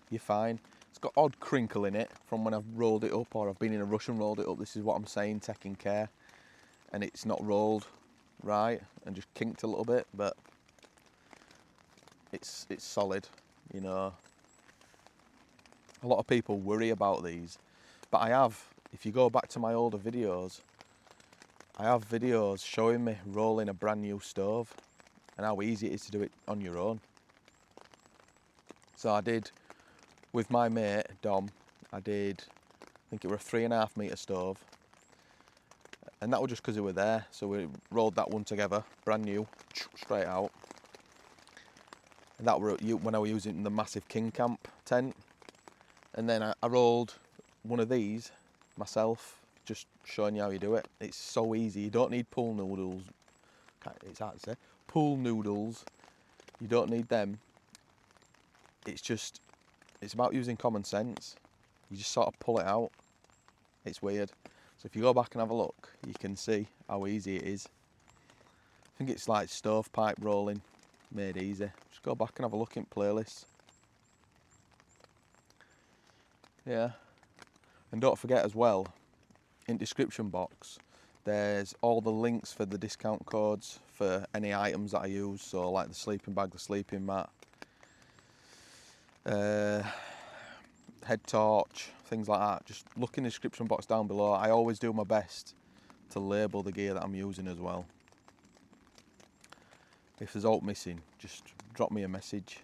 you're fine. It's got odd crinkle in it from when I've rolled it up or I've been in a rush and rolled it up. This is what I'm saying, taking care. And it's not rolled right and just kinked a little bit, but it's solid, you know. A lot of people worry about these, but I have, if you go back to my older videos, I have videos showing me rolling a brand new stove and how easy it is to do it on your own. So I did, with my mate Dom, I think it was a 3.5 metre stove, and that was just because it were there. So we rolled that one together, brand new, straight out. And that were when I was using the Massif King Camp tent. And then I rolled one of these myself, just showing you how you do it. It's so easy. You don't need pool noodles. It's hard to say. Pool noodles. You don't need them. It's about using common sense. You just sort of pull it out. It's weird. So if you go back and have a look, you can see how easy it is. I think it's like stovepipe rolling made easy. Just go back and have a look in playlists. Yeah. And don't forget as well, in description box, there's all the links for the discount codes for any items that I use. So like the sleeping bag, the sleeping mat, head torch, things like that. Just look in the description box down below. I always do my best to label the gear that I'm using as well. If there's aught missing, just drop me a message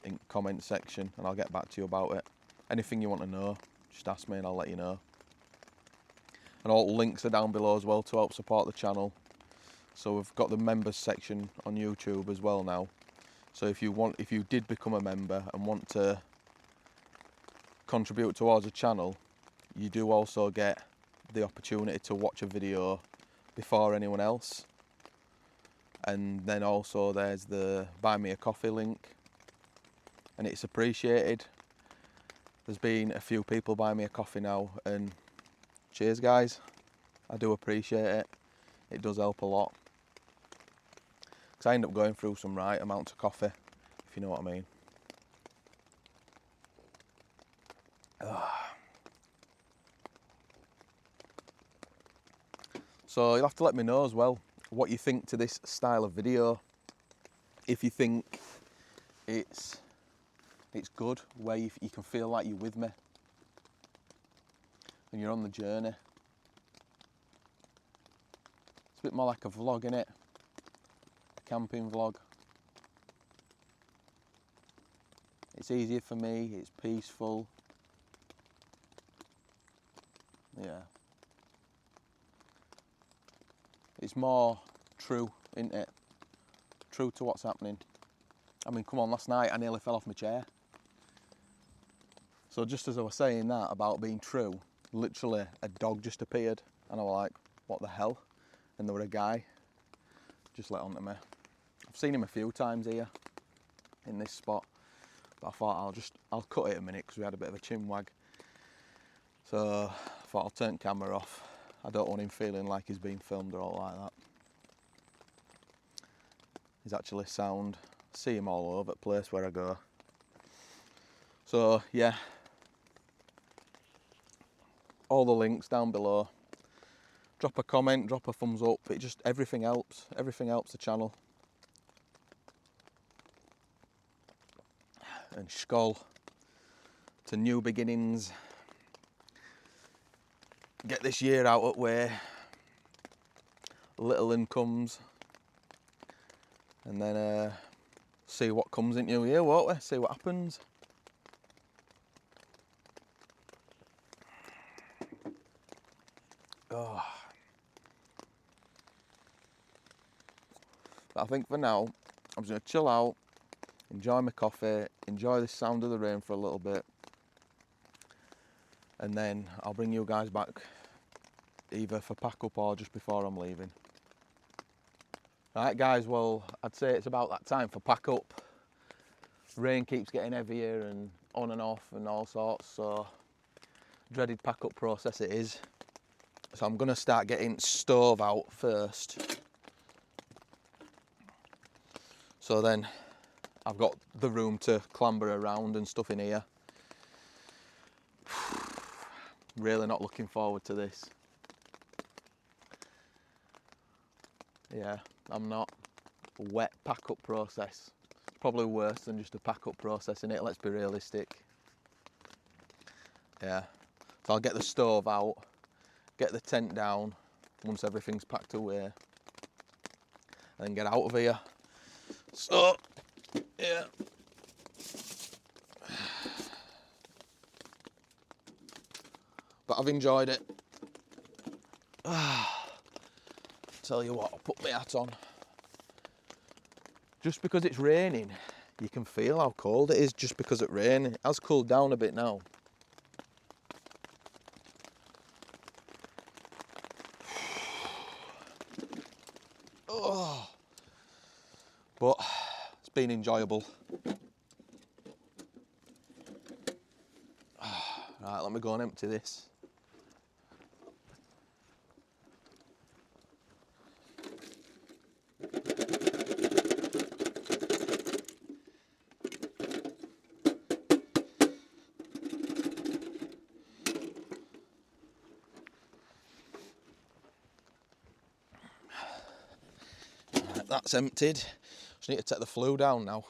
in comment section and I'll get back to you about it. Anything you want to know, just ask me and I'll let you know. And all the links are down below as well to help support the channel. So we've got the members section on YouTube as well now. So if you did become a member and want to contribute towards the channel, you do also get the opportunity to watch a video before anyone else. And then also there's the buy me a coffee link, and it's appreciated. There's been a few people buy me a coffee now, and cheers guys, I do appreciate it. It does help a lot, because I end up going through some right amounts of coffee, if you know what I mean. So you'll have to let me know as well what you think to this style of video. If you think it's good, where you can feel like you're with me and you're on the journey. It's a bit more like a vlog, innit? A camping vlog. It's easier for me, it's peaceful. Yeah. It's more true, isn't it? True to what's happening. I mean, come on, last night I nearly fell off my chair. So just as I was saying that about being true, literally a dog just appeared and I was like, what the hell? And there was a guy just let onto me. I've seen him a few times here in this spot, but I thought I'll cut it a minute because we had a bit of a chin wag. So I thought I'll turn the camera off. I don't want him feeling like he's being filmed or all like that. He's actually sound. I see him all over the place where I go. So yeah, all the links down below. Drop a comment, drop a thumbs up. It just, everything helps. Everything helps the channel. And skål to new beginnings. Get this year out of the way. Little incomes. And then see what comes into new year, won't we? See what happens. Oh. But I think for now, I'm just going to chill out, enjoy my coffee, enjoy the sound of the rain for a little bit. And then I'll bring you guys back either for pack up or just before I'm leaving. Right guys, well, I'd say it's about that time for pack up. Rain keeps getting heavier and on and off and all sorts, so dreaded pack up process it is. So I'm gonna start getting stove out first. So then I've got the room to clamber around and stuff in here. Really not looking forward to this. Yeah, I'm not. Wet pack up process. It's probably worse than just a pack up process, innit? Let's be realistic. Yeah. So I'll get the stove out, get the tent down once everything's packed away, and then get out of here. So, yeah. But I've enjoyed it. Tell you what, I'll put my hat on. Just because it's raining, you can feel how cold it is just because it's raining. It has cooled down a bit now. Oh. But it's been enjoyable. Right, let me go and empty this. Right, that's emptied. Just need to take the flue down now.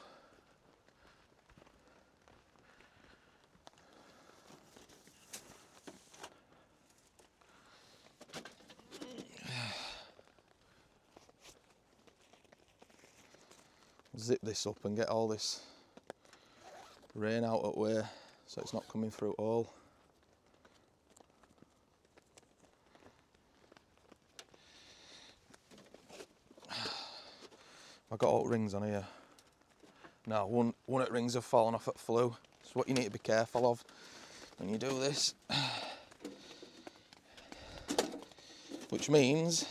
Zip this up and get all this rain out of the way so it's not coming through all. I've got all rings on here. Now one of the rings have fallen off at flue. It's what you need to be careful of when you do this. Which means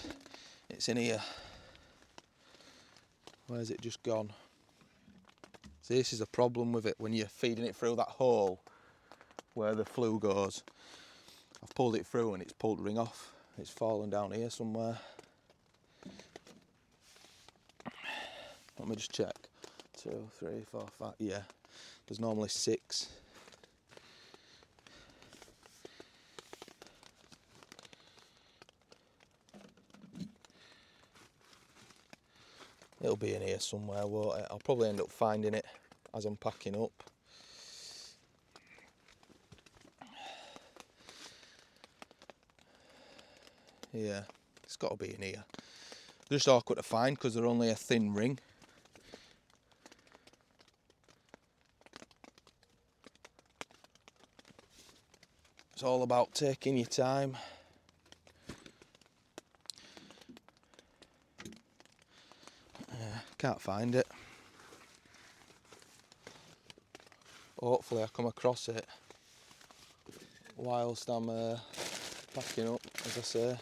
it's in here. Where's it just gone? See, this is a problem with it when you're feeding it through that hole where the flue goes. I've pulled it through and it's pulled the ring off. It's fallen down here somewhere. Let me just check. 2, 3, 4, 5. Yeah, there's normally 6. It'll be in here somewhere, won't it? I'll probably end up finding it as I'm packing up. Yeah, it's got to be in here. They're just awkward to find because they're only a thin ring. It's all about taking your time. Can't find it. Hopefully I come across it whilst I'm packing up, as I say.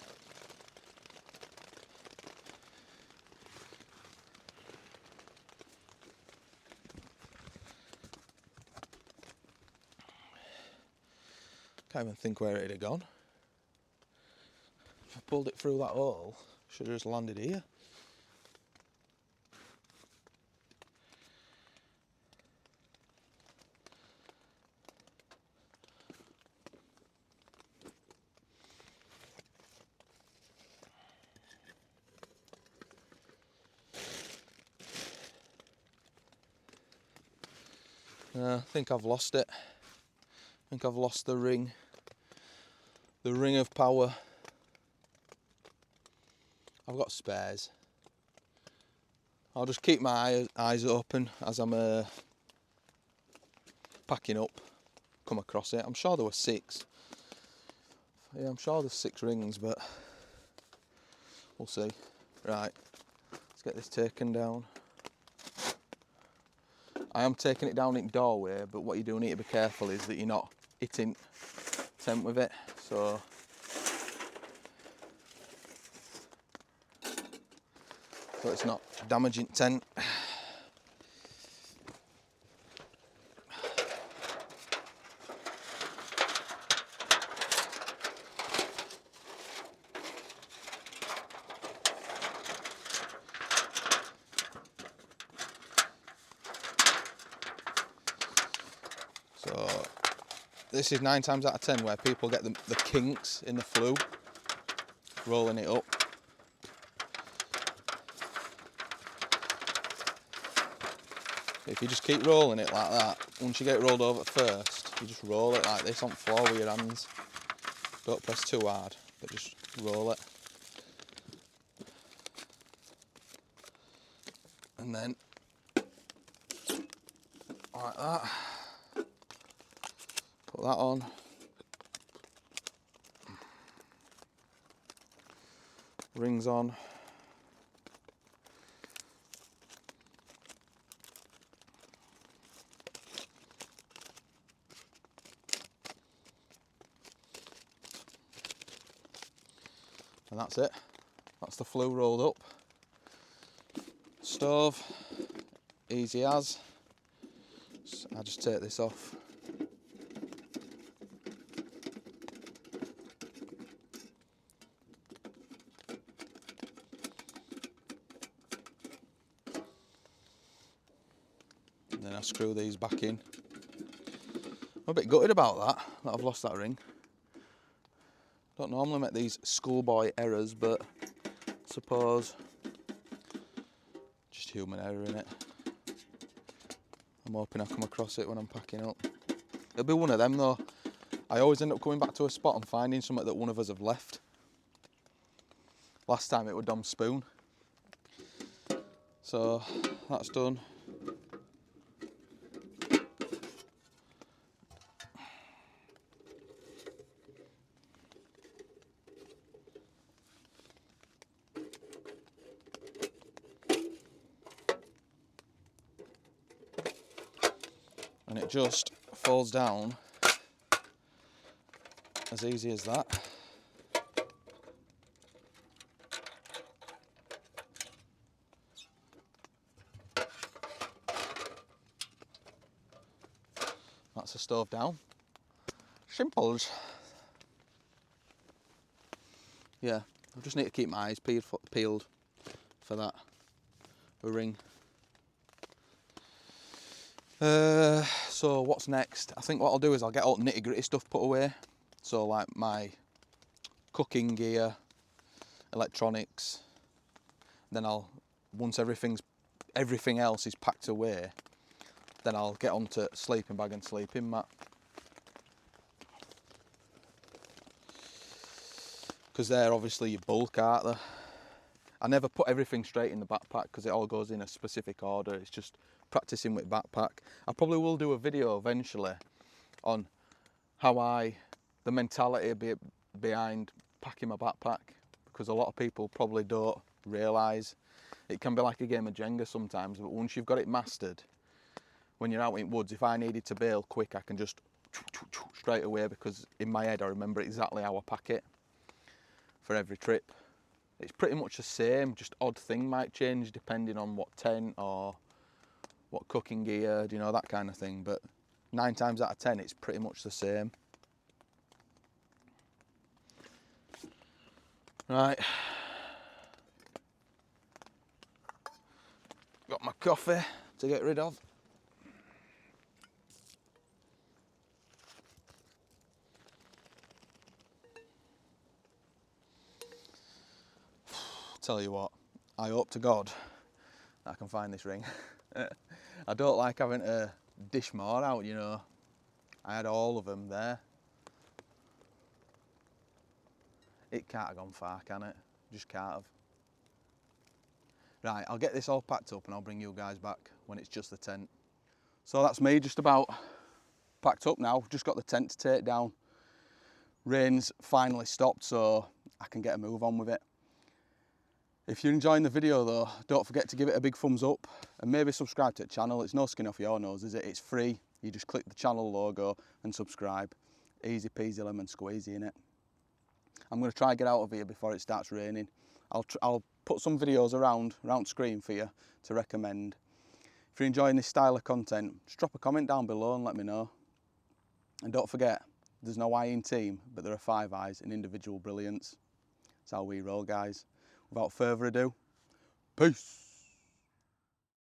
Can't even think where it had gone. If I pulled it through that hole, should have just landed here. I think I've lost it. I think I've lost the ring of power. I've got spares. I'll just keep my eyes open as I'm packing up, come across it. I'm sure there were 6. Yeah, I'm sure there's 6 rings, but we'll see. Right, let's get this taken down. I am taking it down in doorway, but what you do need to be careful is that you're not hitting tent with it. So it's not damaging tent. So this is 9 times out of 10 where people get the kinks in the flue, rolling it up. If you just keep rolling it like that, once you get it rolled over first, you just roll it like this on the floor with your hands. Don't press too hard, but just roll it. And then, like that. Put that on. Rings on. And that's it. That's the flue rolled up. Stove, easy as. So I just take this off. And then I screw these back in. I'm a bit gutted about that I've lost that ring. Don't normally make these schoolboy errors, but I suppose just human error in it. I'm hoping I come across it when I'm packing up. It'll be one of them though. I always end up coming back to a spot and finding something that one of us have left. Last time it was Dom's spoon. So that's done. And it just falls down as easy as that. that's the stove down. Simples. Yeah, I just need to keep my eyes peeled for that. A ring. So what's next? I think what I'll do is I'll get all the nitty-gritty stuff put away. So like my cooking gear, electronics. Then once everything else is packed away, then I'll get onto sleeping bag and sleeping mat. Because they're obviously your bulk, aren't they? I never put everything straight in the backpack because it all goes in a specific order. It's just practicing with backpack. I probably will do a video eventually on the mentality behind packing my backpack, because a lot of people probably don't realise it can be like a game of Jenga sometimes, but once you've got it mastered, when you're out in woods, if I needed to bail quick, I can just straight away, because in my head I remember exactly how I pack it for every trip. It's pretty much the same, just odd thing might change depending on what tent or what cooking gear, you know, that kind of thing, but 9 times out of 10 it's pretty much the same. Right, got my coffee to get rid of. Tell you what, I hope to God I can find this ring. I don't like having to dish more out, you know. I had all of them there. It can't have gone far, can it? Just can't have. Right, I'll get this all packed up and I'll bring you guys back when it's just the tent. So that's me just about packed up now. Just got the tent to take down. Rain's finally stopped, so I can get a move on with it. If you're enjoying the video though, don't forget to give it a big thumbs up and maybe subscribe to the channel. It's no skin off your nose, is it? It's free. You just click the channel logo and subscribe. Easy peasy lemon squeezy, innit? I'm going to try and get out of here before it starts raining. I'll put some videos around screen for you to recommend. If you're enjoying this style of content, just drop a comment down below and let me know. And don't forget, there's no I in team, but there are 5 I's in individual brilliance. That's how we roll, guys. Without further ado, peace.